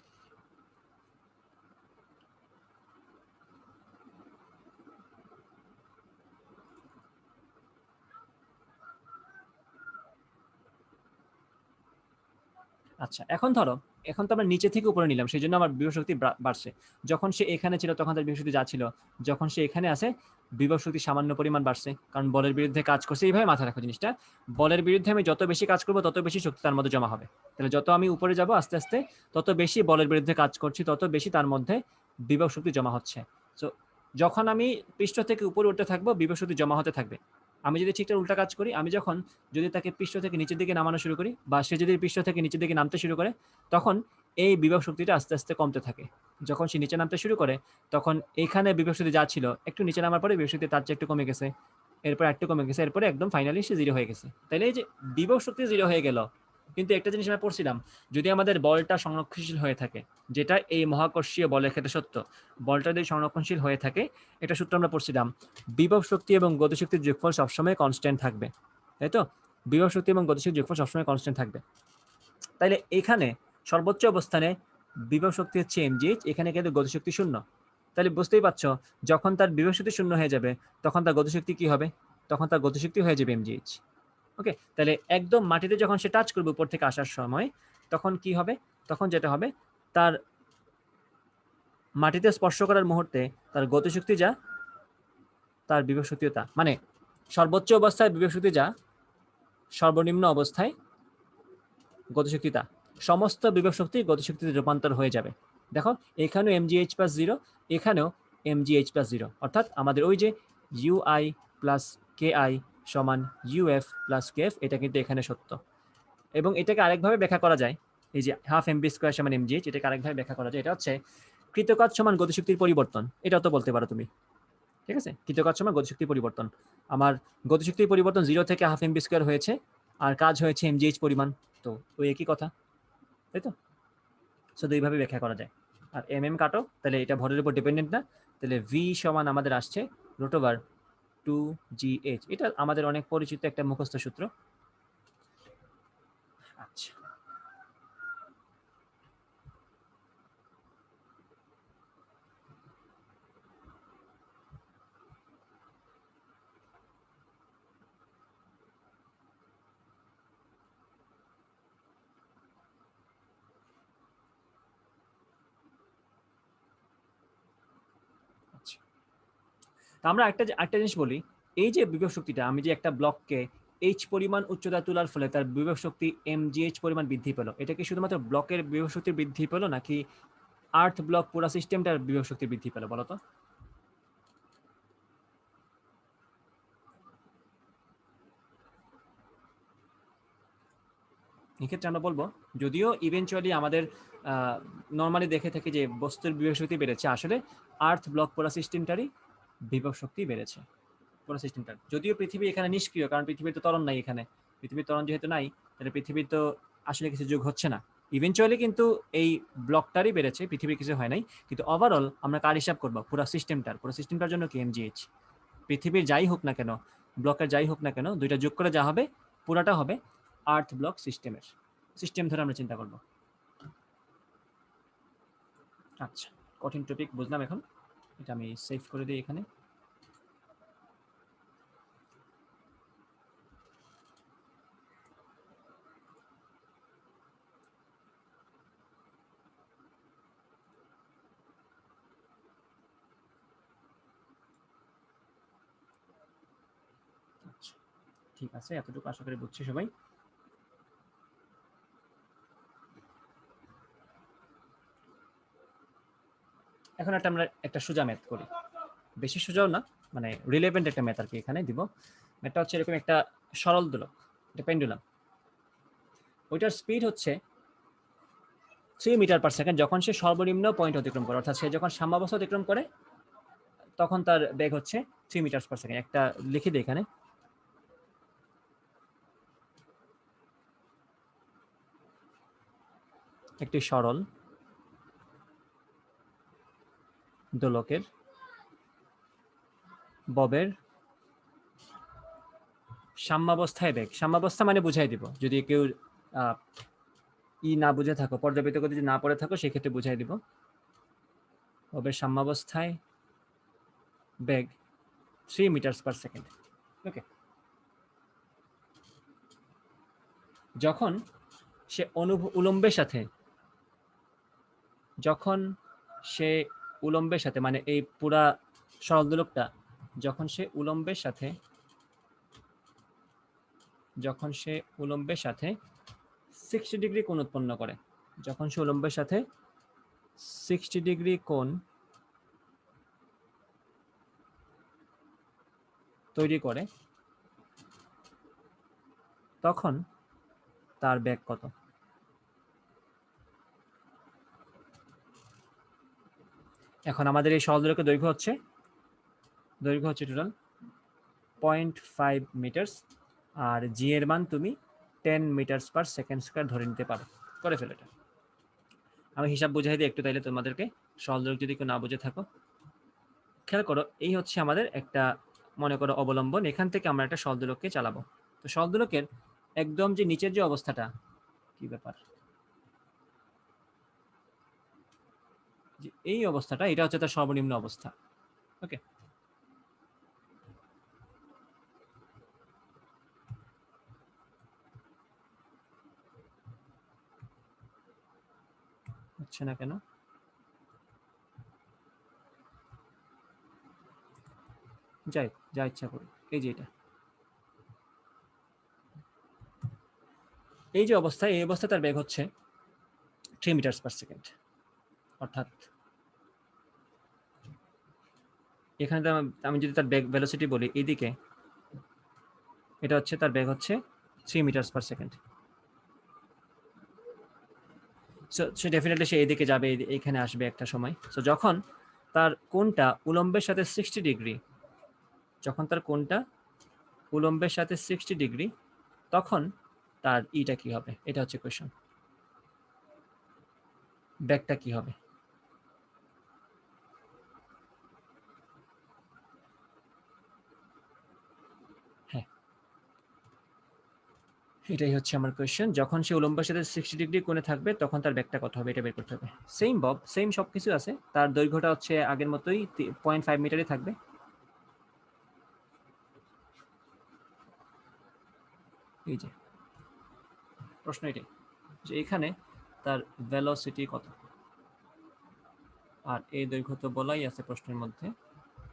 আচ্ছা, এখন ধরো এখন তো আমরা নিচে থেকে উপরে নিলাম, সেই জন্য আমার বিভব শক্তি বাড়ছে। যখন সে এখানে ছিল তখন তার বিভব শক্তি যা ছিল, যখন সে এখানে আছে বিভব শক্তি সামান্য পরিমাণ বাড়ছে, কারণ বলের বিরুদ্ধে কাজ করছে। এইভাবে মাথায় রাখো জিনিসটা, বলের বিরুদ্ধে আমি যত বেশি কাজ করবো তত বেশি শক্তি তার মধ্যে জমা হবে। তাহলে যত আমি উপরে যাব আস্তে আস্তে তত বেশি বলের বিরুদ্ধে কাজ করছি, তত বেশি তার মধ্যে বিভব শক্তি জমা হচ্ছে। তো যখন আমি পৃষ্ঠ থেকে উপরে উঠতে থাকবো বিভব শক্তি জমা হতে থাকবে। আমি যদি ঠিকঠাক উল্টা কাজ করি, আমি যখন যদি তাকে পৃষ্ঠ থেকে নিচের দিকে নামানো শুরু করি, বা সে যদি পৃষ্ঠ থেকে নিচের দিকে নামতে শুরু করে, তখন এই বিভব শক্তিটা আস্তে আস্তে কমতে থাকে। যখন সে নিচে নামতে শুরু করে তখন এইখানে বিভব শক্তি যা ছিল, একটু নিচে নামার পরে বিভব শক্তি তার চেয়ে একটু কমে গেছে, এরপর একটু কমে গেছে, এরপরে একদম ফাইনালি সে জিরো হয়ে গেছে। তাইলে এই যে বিভব শক্তি জিরো হয়ে গেল, কিন্তু একটা জিনিস আমরা পড়ছিলাম, যদি আমাদের বলটা সংরক্ষণশীল হয়ে থাকে, যেটা এই মহাকর্ষীয় বলের ক্ষেত্রে সত্য, বলটা যদি সংরক্ষণশীল হয়ে থাকে, এটা সূত্র আমরা পড়ছিলাম, বিভব শক্তি এবং গতিশক্তির যোগফল সবসময় কনস্ট্যান্ট থাকবে, তাই তো? বিভব শক্তি এবং গতিশক্তির যোগফল সবসময় কনস্ট্যান্ট থাকবে। তাইলে এখানে সর্বোচ্চ অবস্থানে বিভব শক্তি হচ্ছে mgh, এখানে কিন্তু গতিশক্তি শূন্য। তাহলে বুঝতেই পারছো, যখন তার বিভব শক্তি শূন্য হয়ে যাবে তখন তার গতিশক্তি কি হবে? তখন তার গতিশক্তি হয়ে যাবে mgh। ওকে, তাহলে একদম মাটিতে যখন সে টাচ করবে উপর থেকে আসার সময়, তখন কি হবে? তখন যেটা হবে, তার মাটিতে স্পর্শ করার মুহূর্তে তার গতিশক্তি যা, তার বিভব শক্তিও তা। মানে সর্বোচ্চ অবস্থায় বিভব শক্তি যা, সর্বনিম্ন অবস্থায় গতিশক্তি তা। সমস্ত বিভব শক্তি গতিশক্তিতে রূপান্তর হয়ে যাবে। দেখো এখানেও mgh প্লাস জিরো, এখানেও mgh প্লাস জিরো, অর্থাৎ আমাদের ওই যে ui প্লাস ki সমান uf প্লাস kf, এটা কিন্তু এখানে সত্য। এবং এটাকে আরেকভাবে ব্যাখ্যা করা যায়, এই যে হাফ mv স্কোয়ার সমান mgh, এটাকে আরেকভাবে ব্যাখ্যা করা যায়, এটা হচ্ছে কৃতকাজ সমান গতিশক্তির পরিবর্তন। এটাও তো বলতে পারো তুমি, ঠিক আছে? কৃতকাজ সমান গতিশক্তির পরিবর্তন। আমার গতিশক্তির পরিবর্তন 0 থেকে হাফ mv স্কোয়ার হয়েছে, আর কাজ হয়েছে mgh পরিমাণ, তো ওই একই কথা, তাই তো? শুধু এইভাবে ব্যাখ্যা করা যায়। আর কাটো, তাহলে এটা ভরের উপর ডিপেন্ডেন্ট না, তাহলে ভি সমান আমাদের আসছে √2gh। এটা আমাদের অনেক পরিচিত একটা মুখস্থ সূত্র। আচ্ছা, আচ্ছা, আমরা একটা জিনিস বলি, এই যে বিভব শক্তিটা, আমি যে একটা ব্লককে h পরিমাণ উচ্চতা তোলার ফলে তার বিভব শক্তি mgh পরিমাণ বৃদ্ধি পেল, এটা কি শুধুমাত্র ব্লকের বিভব শক্তি বৃদ্ধি পেল, নাকি আর্থ ব্লক পুরো সিস্টেমটার বিভব শক্তি বৃদ্ধি পেল বলো তো? এক্ষেত্রে আমরা বলবো, যদিও ইভেনচুয়ালি আমাদের নর্মালি দেখে থাকি যে বস্তুর বিভব শক্তি বেড়েছে, আসলে আর্থ ব্লক পুরো সিস্টেমটারই বিভব শক্তি বেড়েছে, পুরো সিস্টেমটার। যদিও পৃথিবী এখানে নিষ্ক্রিয়, কারণ পৃথিবীর তো ত্বরণ নাই এখানে, পৃথিবীর ত্বরণ যেহেতু নাই, তাহলে পৃথিবীর তো আসলে কিছু যোগ হচ্ছে না। ইভেনচুয়ালি কিন্তু এই ব্লকটারই বেড়েছে, পৃথিবীর কিছু হয় নাই। কিন্তু ওভারঅল আমরা কার হিসাব করবো? পুরো সিস্টেমটার জন্য কি mgh। পৃথিবীর যাই হোক না কেন, ব্লকের যাই হোক না কেন, দুইটা যোগ করে যা হবে পুরাটা হবে আর্থ ব্লক সিস্টেমের। সিস্টেম ধরে আমরা চিন্তা করব। আচ্ছা, কঠিন টপিক বুঝলাম। এখন এটা আমি সেভ করে দিই এখানে। আচ্ছা, ঠিক আছে, এতটুকু আশা করি বুঝছি সবাই। এখন আমরা একটা সোজা ম্যাথ করি, বেশি সোজাও না, মানে রিলেভেন্ট একটা ম্যাথ আর কি এখানে দিব। ম্যাথটা হচ্ছে এরকম, একটা সরল দোলক, এটা পেন্ডুলাম, ওইটার স্পিড হচ্ছে 3 মিটার পার সেকেন্ড যখন সে সর্বনিম্ন পয়েন্ট অতিক্রম করে, অর্থাৎ সে যখন সাম্যাবস্থা অতিক্রম করে তখন তার বেগ হচ্ছে 3 মিটার পার সেকেন্ড। একটা লিখে দিই এখানে, একটি সরল দোলকের ববের সাম্যাবস্থায় বেগ, সাম্যাবস্থা মানে বুঝাই দিব, যদি কেউ না বুঝে থাকো, পর্যাবৃত্ত যদি না পড়ে থাকো সেক্ষেত্রে বুঝাই দিব। ববের সাম্যাবস্থায় বেগ 3 মিটার পার সেকেন্ড। ওকে, যখন সে উলম্বের সাথে, যখন সে উলম্বের সাথে মানে এই পুরা সরল দোলকটা যখন সে উলম্বের সাথে, যখন সে উলম্বের সাথে 60 ডিগ্রি কোণ উৎপন্ন করে, যখন সে উলম্বের সাথে 60 ডিগ্রি কোণ তৈরি করে, তখন তার বেগ কত? এখন আমাদের এই সরল দোলকের দৈর্ঘ্য হচ্ছে টোটাল 0.5 মিটার, আর জি এর মান তুমি 10 মিটার পার সেকেন্ড স্কয়ার ধরে নিতে পারো। করে ফেলো এটা। আমি হিসাব বুঝাই দিই একটু, তাইলে তোমাদেরকে সরল দোলক যদি কেউ না বুঝে থাকো। খেয়াল করো, এই হচ্ছে আমাদের একটা, মনে করো অবলম্বন, এখান থেকে আমরা একটা সরল দোলককে চালাবো। তো সরল দোলকের একদম যে নিচের যে অবস্থাটা, কি ব্যাপার, যে এই অবস্থাটা, এটা হচ্ছে তার সর্বনিম্ন অবস্থা। ওকে, হচ্ছে না কেন? যাই, যা ইচ্ছা করি। এই যে এটা, এই যে অবস্থা, এই অবস্থা তার বেগ হচ্ছে 3 মিটার পার সেকেন্ড। অর্থাৎ এখানে আমি যদি তার বেগ ভেলোসিটি বলি, এইদিকে এটা হচ্ছে তার বেগ হচ্ছে 3 মিটার পার সেকেন্ড। সো সে ডেফিনেটলি সে এদিকে যাবে, এখানে আসবে একটা সময়। সো যখন তার কোণটা উলম্বের সাথে 60 ডিগ্রি, যখন তার কোণটা উলম্বের সাথে 60 ডিগ্রি, তখন তার ইটা কি হবে? এটা হচ্ছে কোয়েশ্চন, বেগটা কি হবে? হ্যাঁ, এটাই হচ্ছে আমার কোয়েশ্চেন। যখন সে উলম্বের সাথে 60 ডিগ্রি কোণে থাকবে তখন তার বেগটা কত হবে, এটা বের করতে হবে। সেম বব, সেম সব কিছু আছে, তার দৈর্ঘ্যটা হচ্ছে আগের মতোই 0.5 মিটারই থাকবে। এই যে প্রশ্ন এটাই, যে এখানে তার ভেলোসিটি কত, আর এই দৈর্ঘ্য তো বলাই আছে প্রশ্নের মধ্যে,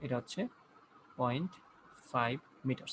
এটা হচ্ছে 0.5 মিটার।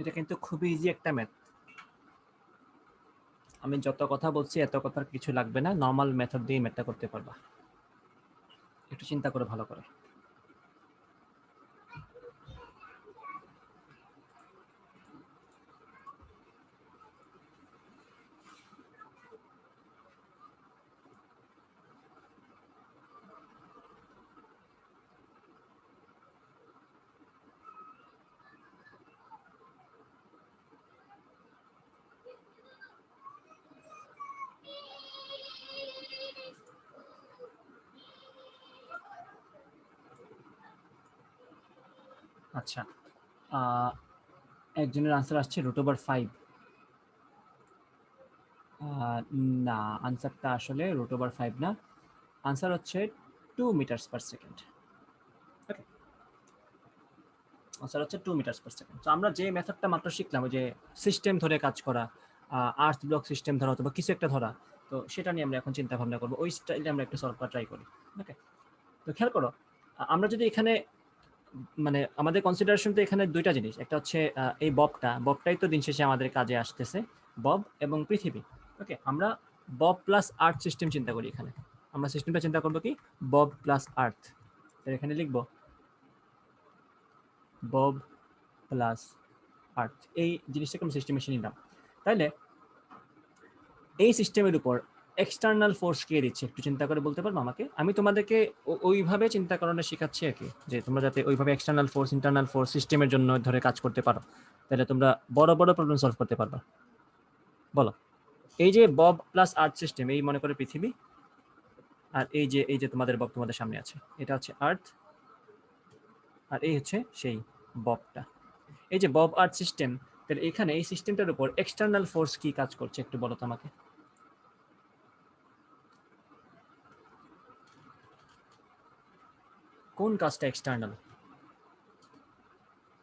এটা কিন্তু খুবই ইজি একটা ম্যাথ। আমি যত কথা বলছি এত কথার কিছু লাগবে না, নর্মাল মেথড দিয়ে ম্যাথটা করতে পারবা। একটু চিন্তা করে ভালো করে। আচ্ছা, একজনের আনসার আসছে √5। না, আনসারটা আসলে √5 না, আনসার হচ্ছে 2 মিটার্স পার সেকেন্ড। ওকে, আনসার হচ্ছে 2 মিটার্স পার সেকেন্ড। তো আমরা যে মেথডটা মাত্র শিখলাম, ওই যে সিস্টেম ধরে কাজ করা, আর্থ ব্লক সিস্টেম ধরা অথবা কিছু একটা ধরা, তো সেটা নিয়ে আমরা এখন চিন্তা ভাবনা করবো, ওই স্টাইলে আমরা একটু সলভ করা ট্রাই করি। ওকে, তো খেয়াল করো, আমরা যদি এখানে মানে আমাদের কনসিডারেশন তো এখানে দুইটা জিনিস, একটা হচ্ছে এই ববটাই তো দিন শেষে আমাদের কাজে আসতেছে, বব এবং পৃথিবী। ওকে, আমরা বব প্লাস আর্থ সিস্টেম চিন্তা করি। এখানে আমরা সিস্টেমটা চিন্তা করবো কি, বব প্লাস আর্থ। এখানে লিখবো বব প্লাস আর্থ, এই জিনিসটাকে আমরা সিস্টেমে নিলাম। তাইলে এই সিস্টেমের উপর এক্সটার্নাল ফোর্স কে দিচ্ছে, একটু চিন্তা করে বলতে পারবো আমাকে? আমি তোমাদেরকে ওইভাবে চিন্তা করানো শেখাচ্ছি আর কি, যে তোমরা যাতে ওইভাবে এক্সটার্নাল ফোর্স ইন্টারনাল ফোর্স সিস্টেমের জন্য ধরে কাজ করতে পারো, তাহলে তোমরা বড় বড় প্রবলেম সলভ করতে পারবা। বলো, এই যে বব প্লাস আর্থ সিস্টেম, এই মনে করে পৃথিবী, আর এই যে তোমাদের বব তোমাদের সামনে আছে, এটা হচ্ছে আর্থ, আর এই হচ্ছে সেই ববটা। এই যে বব আর্থ সিস্টেম, তাহলে এখানে এই সিস্টেমটার উপর এক্সটার্নাল ফোর্স কি কাজ করছে একটু বলো তো আমাকে। কোন কাজটা এক্সটার্নাল,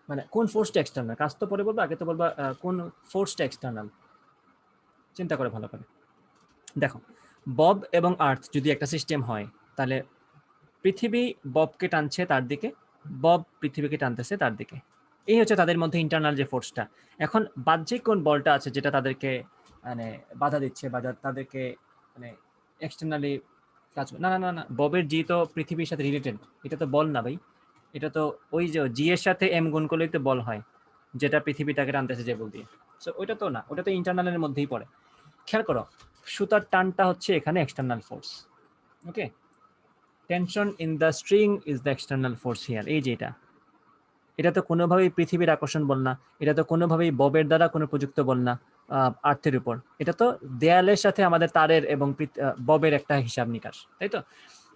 মানে কোন ফোর্সটা এক্সটার্নাল? কাজ তো পরে বলবো, আগে তো বলবা কোন ফোর্সটা এক্সটার্নাল। চিন্তা করে ভালো করে দেখো, বব এবং আর্থ যদি একটা সিস্টেম হয়, তাহলে পৃথিবী ববকে টানছে তার দিকে, বব পৃথিবীকে টানতেছে তার দিকে, এই হচ্ছে তাদের মধ্যে ইন্টারনাল যে ফোর্সটা। এখন বাহ্যিক কোন বলটা আছে যেটা তাদেরকে মানে বাধা দিচ্ছে, বা তাদেরকে মানে এক্সটার্নালি কাজ, না না না না, ববের জি তো পৃথিবীর সাথে রিলেটেড, এটা তো বল না ভাই, এটা তো ওই যে জি এর সাথে এম গুণ করলেই তো বল হয়, যেটা পৃথিবীটাকে টানতেছে যে বল দিয়ে। সো ওইটা তো না, ওটা তো ইন্টারনালের মধ্যেই পড়ে। খেয়াল করো, সুতার টানটা হচ্ছে এখানে external force. Okay, tension in the string is the external force here. এই যে এটা তো কোনোভাবেই পৃথিবীর আকর্ষণ বল না, এটা তো কোনোভাবেই ববের দ্বারা কোনো প্রযুক্ত বল না আর্থের উপর, এটা তো দেয়ালের সাথে আমাদের তারের এবং ববের একটা হিসাব নিকাশ, তাই তো?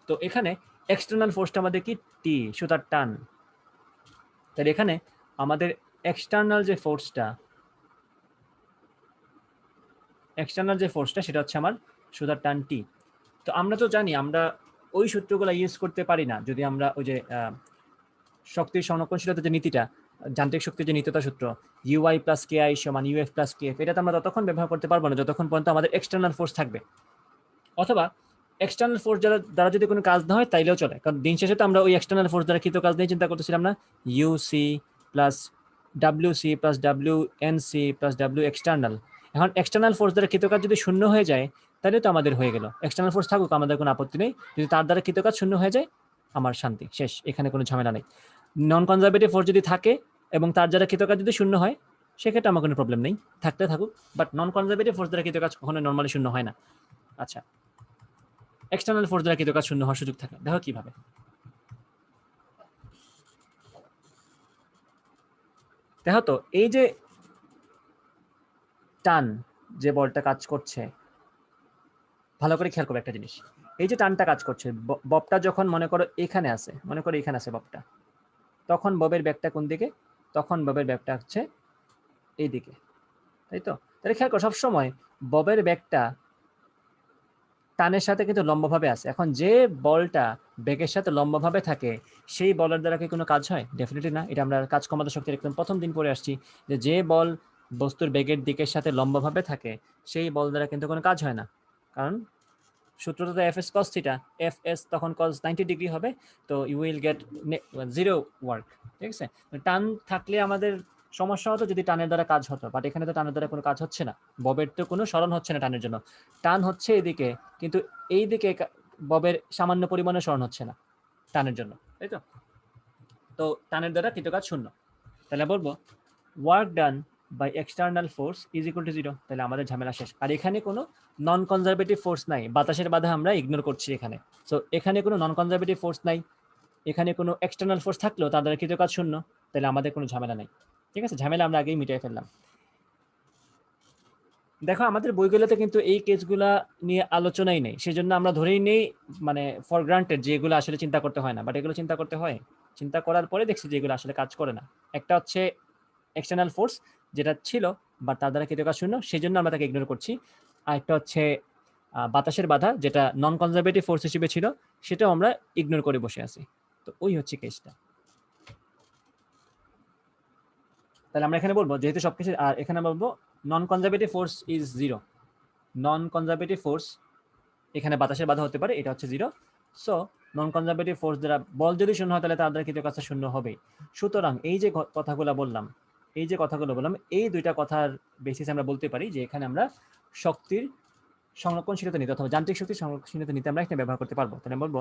তো এখানে এক্সটার্নাল ফোর্সটা আমাদের কি, টি, সুতার টান। তাহলে এখানে আমাদের এক্সটার্নাল যে ফোর্সটা সেটা হচ্ছে আমার সুতার টান টি। তো আমরা তো জানি আমরা ওই সূত্রগুলো ইউজ করতে পারি না যদি আমরা ওই যে শক্তির সংরক্ষণশীলতা যে নীতিটা, যান্ত্রিক শক্তির যে নিত্যতা সূত্র, ইউআই প্লাস কে আই সমান ইউএফ প্লাস কে এফ, এটা তো আমরা ততক্ষণ ব্যবহার করতে পারবো না যতক্ষণ পর্যন্ত আমাদের এক্সটার্নাল ফোর্স থাকবে। অথবা এক্সটার্নাল ফোর্স দ্বারা যদি কোনো কাজ না হয় তাইলেও চলে, কারণ দিন শেষে তো আমরা ওই এক্সটার্নাল ফোর্স দ্বারা কৃত কাজ নিয়ে চিন্তা করতেছিলাম না। UC plus WC plus WNC plus W external. এখন এক্সটার্নাল ফোর্স দ্বারা কৃত কাজ যদি শূন্য হয়ে যায়, তাহলে তো আমাদের হয়ে গেল, এক্সটার্নাল ফোর্স থাকুক আমাদের কোনো আপত্তি নেই, যদি তার দ্বারা কৃত কাজ শূন্য হয়ে যায় আমার শান্তি শেষ, এখানে কোনো ঝামেলা নেই। নন কনজারভেটিভ ফোর্স যদি থাকে এবং তার দ্বারা কৃত কাজ যদি শূন্য হয়, সেক্ষেত্রে আমার কোনো প্রবলেম নেই, থাকতে থাকুক, বাট নন কনজারভেটিভ ফোর্স দ্বারা কৃত কাজ কখনো নর্মালি শূন্য হয় না। আচ্ছা, এক্সটার্নাল ফোর্স দ্বারা কৃত কাজ শূন্য হওয়ার সুযোগ থাকে, দেখো কিভাবে। দেখো তো, এই যে টান, যে বলটা কাজ করছে, ভালো করে খেয়াল করো একটা জিনিস, এই যে টানটা কাজ করছে, ববটা যখন মনে করো এখানে আছে, মনে করো এখানে আছে ববটা, তখন ববের ব্যাগটা কোন দিকে? তখন ববের ব্যাগটা হচ্ছে এই দিকে, তাই তো? তাহলে খেয়াল করো, সবসময় ববের ব্যাগটা টানের সাথে কিন্তু লম্বভাবে আছে। এখন যে বলটা বেগের সাথে লম্বভাবে থাকে, সেই বলের দ্বারা কি কোনো কাজ হয়? ডেফিনেটলি না। এটা আমরা কাজ ক্ষমতা শক্তির একদম প্রথম দিন পড়ে আসছি, যে বল বস্তুর বেগের দিকের সাথে লম্বভাবে থাকে, সেই বল দ্বারা কিন্তু কোনো কাজ হয় না, কারণ সূত্রটা তো F S cos theta, F S তখন কস 90 ডিগ্রি হবে, তো you will get zero work. ঠিক আছে, টান থাকলে আমাদের সমস্যা হতো যদি টানের দ্বারা কাজ হতো, বাট এখানে তো টানের দ্বারা কোনো কাজ হচ্ছে না, ববের তো কোনো সরণ হচ্ছে না টানের জন্য, টান হচ্ছে এদিকে কিন্তু এই দিকে ববের সামান্য পরিমাণে সরণ হচ্ছে না টানের জন্য, তাই তো? তো টানের দ্বারা কৃত কাজ শূন্য, তাহলে বলবো work done by external force is equal to 0, তাহলে আমাদের ঝামেলা শেষ। আর এখানে কোনো নন কনজারভেটিভ ফোর্স নাই, বাতাসের বাধা আমরা ইগনোর করছি এখানে, সো এখানে কোনো নন কনজারভেটিভ ফোর্স নাই, এখানে কোনো এক্সটার্নাল ফোর্স থাকলেও তার দ্বারা কৃত কাজ শূন্য, তাহলে আমাদের কোনো ঝামেলা নাই। ঠিক আছে, ঝামেলা আমরা আগেই মিটিয়ে ফেললাম। দেখো আমাদের বইগুলোতে কিন্তু এই কেসগুলা নিয়ে আলোচনাই নেই, সেজন্য আমরা ধরেই নেই মানে ফর গ্রান্টেড যে এগুলো আসলে চিন্তা করতে হয় না, বাট এগুলো চিন্তা করতে হয়। চিন্তা করার পরে দেখছি যে এগুলো আসলে কাজ করে না। একটা হচ্ছে এক্সটার্নাল ফোর্স যেটা ছিল বা তার দ্বারা কৃত কাজ শূন্য, সেই জন্য আমরা তাকে ইগনোর করছি। আর একটা হচ্ছে বাতাসের বাধা যেটা নন কনজারভেটিভ ফোর্স হিসেবে ছিল, সেটাও আমরা ইগনোর করে বসে আছি। তো ওই হচ্ছে কেসটা। তাহলে আমরা এখানে বলবো যেহেতু সবকিছু, আর এখানে বলবো non conservative force is 0, non conservative force এখানে বাতাসের বাধা হতে পারে, এটা হচ্ছে 0। সো নন কনজারভেটিভ ফোর্স দ্বারা বল যদি শূন্য হয় তাহলে তার দ্বারা কৃত কাজটা শূন্য হবে। সুতরাং এই যে কথাগুলো বললাম, এই দুইটা কথার বেসিসে আমরা বলতে পারি যে এখানে আমরা শক্তির সংরক্ষণশীলতা নীতি অথবা যান্ত্রিক শক্তির সংরক্ষণশীলতা নীতি আমরা এখানে ব্যবহার করতে পারবো। তাহলে বলবো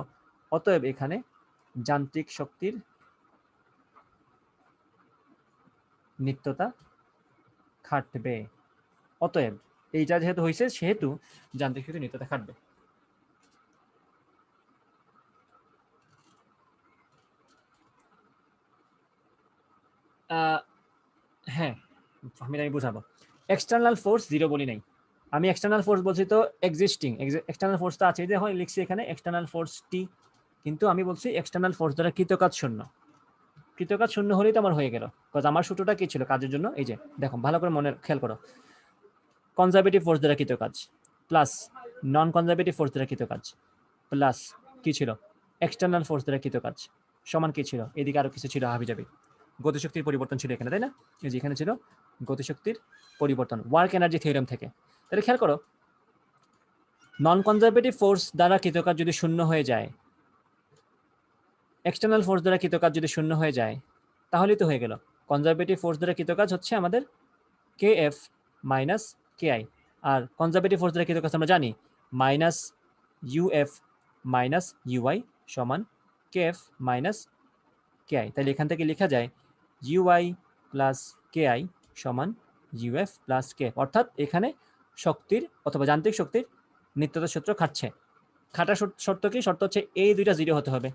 অতএব এখানে যান্ত্রিক শক্তির নিত্যতা খাটবে। অতএব এইটা যেহেতু হয়েছে সেহেতু যান্ত্রিক শক্তির নিত্যতা খাটবে। হ্যাঁ, আমি বুঝাবো। এক্সটার্নাল ফোর্স 0 বলি নাই, আমি এক্সটার্নাল ফোর্স বলছি তো এক্সিস্টিং এক্সটার্নাল ফোর্স তো আছে, যে হয় লিখছি এখানে এক্সটার্নাল ফোর্স টি, কিন্তু আমি বলছি এক্সটার্নাল ফোর্স দ্বারা কৃতকাজ শূন্য। কৃতকাজ শূন্য হলেই তো আমার হয়ে গেল, কজ আমার সূত্রটা কি ছিল কাজের জন্য, এই যে দেখো ভালো করে মনে খেয়াল করো, কনজারভেটিভ ফোর্স দ্বারা কৃতকাজ প্লাস নন কনজারভেটিভ ফোর্স দ্বারা কৃতকাজ প্লাস কি ছিল এক্সটার্নাল ফোর্স দ্বারা কৃতকাজ সমান কি ছিল, এদিকে আরো কিছু ছিল হাবিজাবি, গতিশক্তির পরিবর্তন ছিল এখানে, তাই না? এই যে এখানে ছিল গতিশক্তির পরিবর্তন ওয়ার্ক এনার্জি থিওরেম থেকে। তাহলে খেয়াল করো, নন কনজারভেটিভ ফোর্স দ্বারা কৃতকাজ যদি শূন্য হয়ে যায়, এক্সটার্নাল ফোর্স দ্বারা কৃতকাজ যদি শূন্য হয়ে যায়, তাহলেই তো হয়ে গেল। কনজারভেটিভ ফোর্স দ্বারা কৃতকাজ হচ্ছে আমাদের K F minus K I, আর কনজারভেটিভ ফোর্স দ্বারা কৃতকাজ আমরা জানি মাইনাস ইউএফ মাইনাস ইউআই সমান K F minus K I. তাহলে এখান থেকে লেখা যায় ইউআই প্লাস কে আই সমান ইউএফ প্লাস কে, অর্থাৎ এখানে শক্তির অথবা যান্ত্রিক শক্তির নিত্যতা সূত্র খাটছে। খাটার শর্ত কি? শর্ত হচ্ছে এই দুইটা 0 হতে হবে,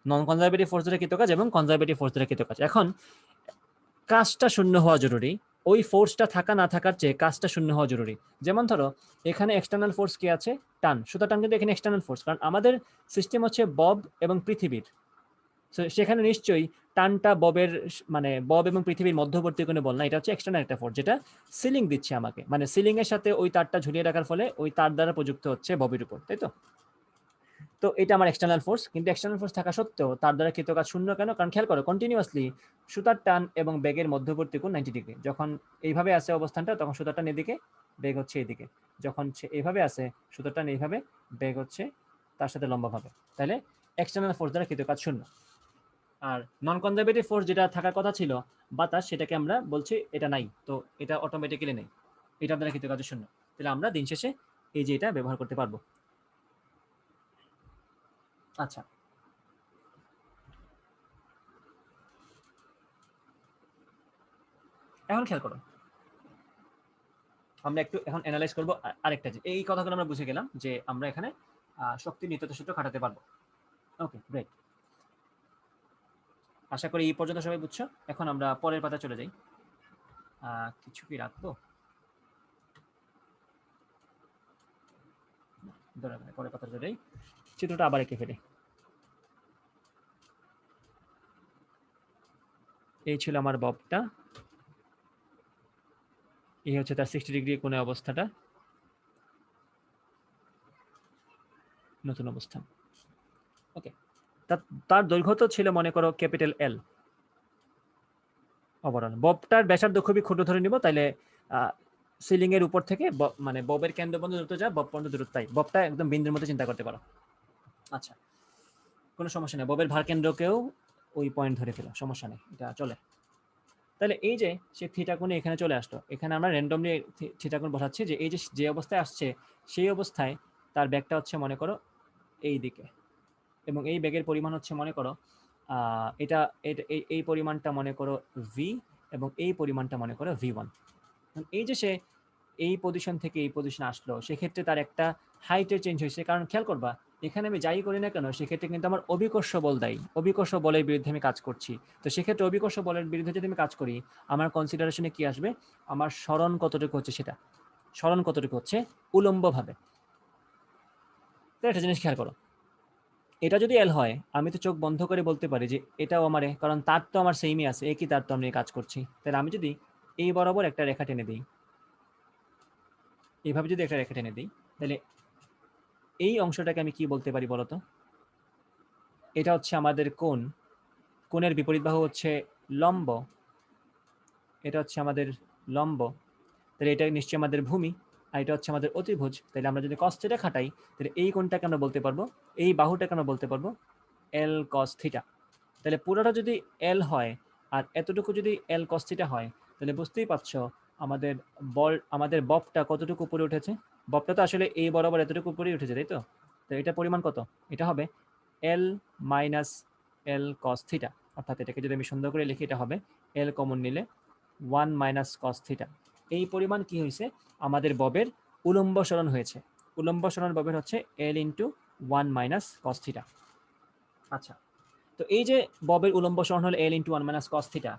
নন কনজারভেটিভ ফোর্স দ্বারা কৃত কাজ এবং কনজারভেটিভ ফোর্স দ্বারা কৃত কাজ। এখন কাজটা শূন্য হওয়া জরুরি, ওই ফোর্সটা থাকা না থাকার চেয়ে কাজটা শূন্য হওয়া জরুরি। যেমন ধরো এখানে এক্সটার্নাল ফোর্স কি আছে? টান। সুতরাং কিন্তু এখানে এক্সটার্নাল ফোর্স, কারণ আমাদের সিস্টেম হচ্ছে বব এবং পৃথিবীর, সেখানে নিশ্চয়ই টানটা ববের মানে বব এবং পৃথিবীর মধ্যবর্তী কোনো বল না, এটা হচ্ছে এক্সটার্নাল একটা ফোর্স যেটা সিলিং দিচ্ছে আমাকে, মানে সিলিং এর সাথে ওই তারটা ঝুলিয়ে রাখার ফলে ওই তার দ্বারা প্রযুক্ত হচ্ছে ববের উপর, তাই তো? তো এটা আমার এক্সটার্নাল ফোর্স, কিন্তু এক্সটার্নাল ফোর্স থাকা সত্ত্বেও তার দ্বারা কৃত কাজ শূন্য কেন? কারণ খেয়াল করো কন্টিনিউয়াসলি সুতার টান এবং বেগের মধ্যবর্তী কোণ 90 ডিগ্রি। যখন এইভাবে আসে অবস্থানটা তখন সুতার টান এদিকে, বেগ হচ্ছে এদিকে। যখন এইভাবে আসে সুতার টান এইভাবে, বেগ হচ্ছে তার সাথে লম্বাভাবে। তাহলে এক্সটার্নাল ফোর্স দ্বারা কৃত কাজ শূন্য। আর নন কনজারভেটিভ ফোর্স যেটা থাকার কথা ছিল বাতাস, সেটাকে আমরা বলছি এটা নাই, তো এটা অটোমেটিক্যালি নেই, এটা দ্বারা কৃত কাজ শূন্য। তাহলে আমরা দিন শেষে এই যে এটা ব্যবহার করতে পারবো। আচ্ছা, এখন খেয়াল করো, আমরা একটু এখন অ্যানালাইজ করবো আরেকটা, যে এই কথাগুলো আমরা বুঝে গেলাম যে আমরা এখানে শক্তির নিত্যতা সূত্র খাটাতে পারবো। ওকে, গ্রেট। আশা করি এই পর্যন্ত সবাই বুঝছো। এখন আমরা পরের পাতা চলে যাই। কিছু কি রাখবো? পরের পাতা চলে যাই, চিত্রটা আবার এঁকে ফেলি। এই ছিল আমার ববটা, এই হচ্ছে তার 60 ডিগ্রি কোণে অবস্থাটা, নতুন অবস্থান। ওকে, তার দৈর্ঘ্য তো ছিল মনে করো ক্যাপিটাল এল ওভারঅল। ববটার ব্যাসার্ধ খুবই ক্ষুদ্র ধরে নিব, তাইলে সিলিং এর উপর থেকে মানে ববের কেন্দ্র পর্যন্ত দূরত্ব যা বব পর্যন্ত দূরত্ব তাই, ববটা একদম বিন্দুর মতো চিন্তা করতে পারো। আচ্ছা, কোনো সমস্যা নেই, ববের ভার কেন্দ্রকেও ওই পয়েন্ট ধরে ফেলো, সমস্যা নেই, এটা চলে। তাহলে এই যে সে থিটা কোণে এখানে চলে আসলো, এখানে আমরা র্যান্ডমলি থিটা কোণ বসাচ্ছি যে এই যে অবস্থায় আসছে সেই অবস্থায় তার ব্যাগটা হচ্ছে মনে করো এই দিকে, এবং এই ব্যাগের পরিমাণ হচ্ছে মনে করো এটা এই পরিমাণটা মনে করো ভি, এবং এই পরিমাণটা মনে করো V1। এই যে সে এই পজিশন থেকে এই পজিশনে আসলো, সেক্ষেত্রে তার একটা হাইটের চেঞ্জ হয়েছে। কারণ খেয়াল করবা এখানে আমি যাই করি না কেন সেক্ষেত্রে কিন্তু আমার অভিকর্ষ বল দায়ী, অভিকর্ষ বলের বিরুদ্ধে আমি কাজ করছি। তো সেক্ষেত্রে অভিকর্ষ বলের বিরুদ্ধে যদি আমি কাজ করি, আমার কনসিডারেশনে কি আসবে, আমার সরণ কতটুকু হচ্ছে, সেটা সরণ কতটুকু হচ্ছে উলম্বভাবে। তো একটা জিনিস খেয়াল করো, এটা যদি এল হয় আমি তো চোখ বন্ধ করে বলতে পারি যে এটাও আমার, কারণ তার তো আমার সেমই আছে, একই তার তো আমি কাজ করছি। তাহলে আমি যদি এই বরাবর একটা রেখা টেনে দিই, এইভাবে যদি একটা রেখা টেনে দিই, তাহলে এই অংশটাকে আমি কি বলতে পারি বলতো, এটা হচ্ছে আমাদের কোণ, কোণের বিপরীত বাহু হচ্ছে লম্ব, এটা হচ্ছে আমাদের লম্ব, তাহলে এটা নিশ্চয়ই আমাদের ভূমি, আর এটা হচ্ছে আমাদের অতিভুজ। তাহলে আমরা যদি cos থিটা খাটাই, তাহলে এই কোণটাকে আমরা বলতে পারবো, এই বাহুটাকে আমরা বলতে পারবো L cos থিটা। তাহলে পুরোটা যদি L হয় আর এতটুকু যদি L cos থিটা হয়, তাহলে বুঝতেই পারছো আমাদের আমাদের ববটা কতটুকু উপরে উঠেছে। ববটা তো আসলে এই বরাবর এতটুকু উপরেই উঠেছে, তাই তো? তো এটা পরিমাণ কত, এটা হবে L minus L cos theta, অর্থাৎ এটাকে যদি আমি সুন্দর করে লিখি, এটা হবে L কমন নিলে 1 মাইনাস cos থিটা। এই পরিমাণ কি হয়েছে, আমাদের ববের উলম্ব সরণ হয়েছে। উলম্ব সরণ ববের হচ্ছে L into 1 minus cos theta. আচ্ছা, তো এই যে ববের উলম্ব সরণ হলো L into 1 minus cos theta,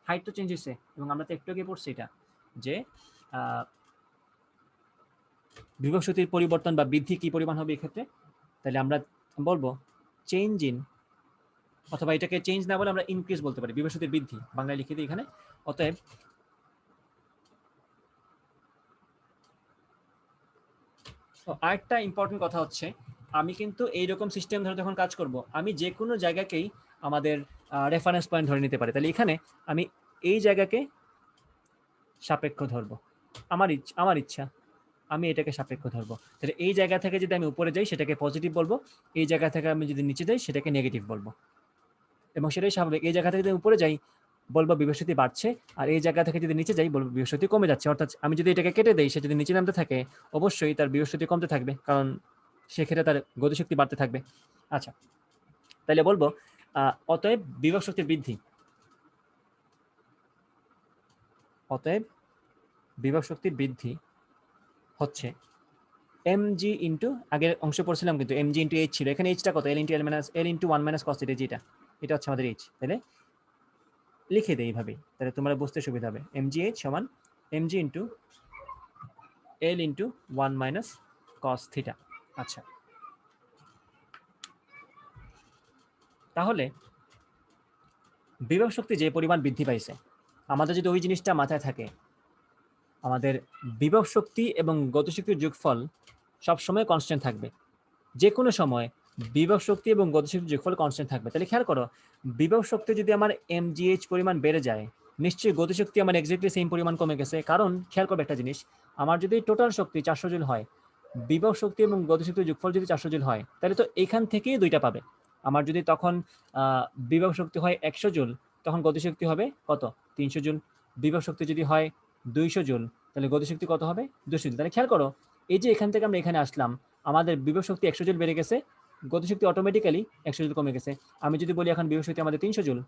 height তো চেঞ্জ হয়েছে, এবং আমরা তো একটু আগে পড়ছি এটা যে বিভব শক্তির পরিবর্তন বা বৃদ্ধি কি পরিমাণ হবে এক্ষেত্রে। তাহলে আমরা বলবো চেঞ্জ ইন, অথবা এটাকে চেঞ্জ না বলে আমরা ইনক্রিজ বলতে পারি, বিভব শক্তির বৃদ্ধি বাংলায় লিখে দিই এখানে। অতএব আরেকটা ইম্পর্টেন্ট কথা হচ্ছে, আমি কিন্তু এইরকম সিস্টেম ধরে যখন কাজ করব, আমি যে কোনো জায়গাকেই আমাদের রেফারেন্স পয়েন্ট ধরে নিতে পারি। তাহলে এখানে আমি এই জায়গাকে সাপেক্ষ ধরবো, আমার ইচ্ছা আমি এটাকে সাপেক্ষ ধরবো। তাহলে এই জায়গা থেকে যদি আমি উপরে যাই সেটাকে পজিটিভ বলবো, এই জায়গা থেকে আমি যদি নিচে যাই সেটাকে নেগেটিভ বলবো, এবং সেটাই স্বাভাবিক। এই জায়গা থেকে যদি উপরে যাই বলবো বিভব শক্তি বাড়ছে, আর এই জায়গা থেকে যদি নিচে যাই বলবো বিভব শক্তি কমে যাচ্ছে। অর্থাৎ আমি যদি এটাকে কেটে দেই, সে যদি নিচে নামতে থাকে অবশ্যই তার বিভব শক্তি কমতে থাকবে, কারণ সেক্ষেত্রে তার গতিশক্তি বাড়তে থাকবে। আচ্ছা, তাহলে বলবো অতএব বিভব শক্তির বৃদ্ধি, অতএব বিভব শক্তির বৃদ্ধি হচ্ছে mg ইন্টু, আগের অংশে পড়ছিলাম কিন্তু mg ইন্টু এইচ ছিল, এখানে এইচটা কত, L into 1 minus cos theta, যেটা এটা হচ্ছে আমাদের এইচ। তাহলে লিখে দেই এইভাবে, তাহলে তোমরা বুঝতে সুবিধা হবে। mgh সমান mg into L into 1 minus cos theta. আচ্ছা, তাহলে বিভব শক্তি যে পরিমাণ বৃদ্ধি পাইছে, আমাদের যদি ওই জিনিসটা মাথায় থাকে, আমাদের বিভব শক্তি এবং গতিশক্তির যোগফল সবসময় কনস্ট্যান্ট থাকবে। যে কোনো সময় বিভব শক্তি এবং গতিশক্তির যোগফল কনস্ট্যান্ট থাকবে। তাহলে খেয়াল করো, বিভব শক্তি যদি আমার mgh পরিমাণ বেড়ে যায়, নিশ্চয়ই গতিশক্তি আমার এক্স্যাক্টলি সেম পরিমাণ কমে গেছে। কারণ খেয়াল করবে একটা জিনিস, আমার যদি টোটাল শক্তি 400 জুল হয়, বিভব শক্তি এবং গতিশক্তির যোগফল যদি 400 জুল হয়, তাহলে তো এখান থেকেই দুইটা পাবে। আমার যদি তখন বিভব শক্তি হয় 100 জুল, তখন গতিশক্তি হবে কত, 300 জুল। বিভব শক্তি যদি হয় 200 জুল, তাহলে গতিশক্তি কত হবে, 200 জুল। তাহলে খেয়াল করো, এই যে এখান থেকে আমরা এখানে আসলাম, আমাদের বিভব শক্তি 100 জুল বেড়ে গেছে, গতিশক্তি অটোমেটিক্যালি 100 জুল কমে গেছে। আমি যদি বলি এখন বিভব শক্তি আমাদের 300 জুল,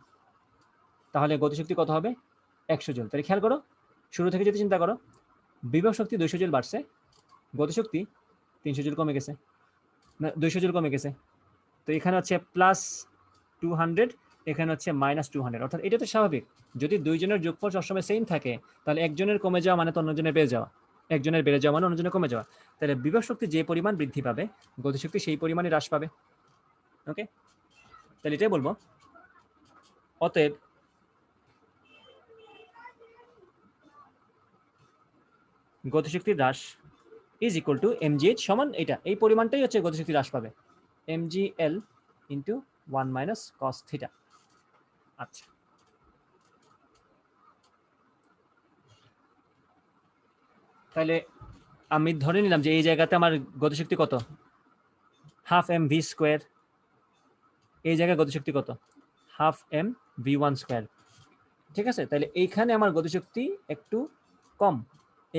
তাহলে গতিশক্তি কত হবে, 100 জুল। তাহলে খেয়াল করো, শুরু থেকে যদি চিন্তা করো, বিভব শক্তি 200 জুল বাড়ছে, গতিশক্তি 300 জুল কমে গেছে, না 200 জুল কমে গেছে। তো এখানে হচ্ছে প্লাস 200, এখানে হচ্ছে মাইনাস 200, অর্থাৎ এটা তো স্বাভাবিক। যদি দুইজনের যোগফল সবসময় সেম থাকে, তাহলে একজনের কমে যাওয়া মানে তো অন্যজনের বেড়ে যাওয়া, একজনের বেড়ে যাওয়া মানে অন্যজনের কমে যাওয়া। তাহলে বিভব শক্তি যে পরিমাণ বৃদ্ধি পাবে, গতিশক্তি সেই পরিমাণে হ্রাস পাবে। ওকে, তাহলে এটাই বলবো, অতএব গতিশক্তির হ্রাস ইজ ইকুয়াল টু mgh সমান এটা, এই পরিমাণটাই হচ্ছে গতিশক্তি হ্রাস পাবে, mgl into 1 minus cos theta. আচ্ছা, তাহলে আমি ধরে নিলাম যে এই জায়গাতে আমার গতিশক্তি কত, হাফ এম ভি স্কোয়ার, এই জায়গায় গতিশক্তি কত, half M V one square. ঠিক আছে, তাহলে এইখানে আমার গতিশক্তি একটু কম,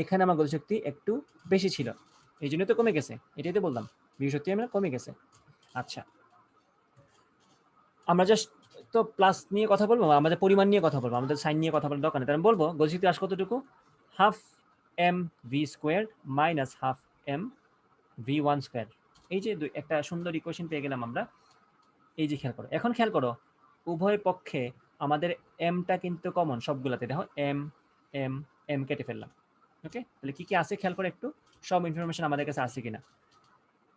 এখানে আমার গতিশক্তি একটু বেশি ছিল, এই জন্য তো কমে গেছে, এটাই তো বললাম বিভব শক্তি আমার কমে গেছে। আচ্ছা, আমরা জাস্ট তো প্লাস নিয়ে কথা বলবো, আমাদের পরিমাণ নিয়ে কথা বলবো, আমাদের সাইন নিয়ে কথা বলার দরকার নেই। তাহলে আমি বলবো গতিশক্তি হ্রাস কতটুকু, half M V square minus half M V one square. এই যে একটা সুন্দর ইকুয়েশন পেয়ে গেলাম আমরা। এই যে খেয়াল করো, এখন খেয়াল করো উভয় পক্ষে আমাদের এমটা কিন্তু কমন সবগুলাতে, দেখো এম এম এম কেটে ফেললাম। ওকে, তাহলে কি কি আছে খেয়াল করে একটু, সব ইনফরমেশন আমাদের কাছে আছে কিনা।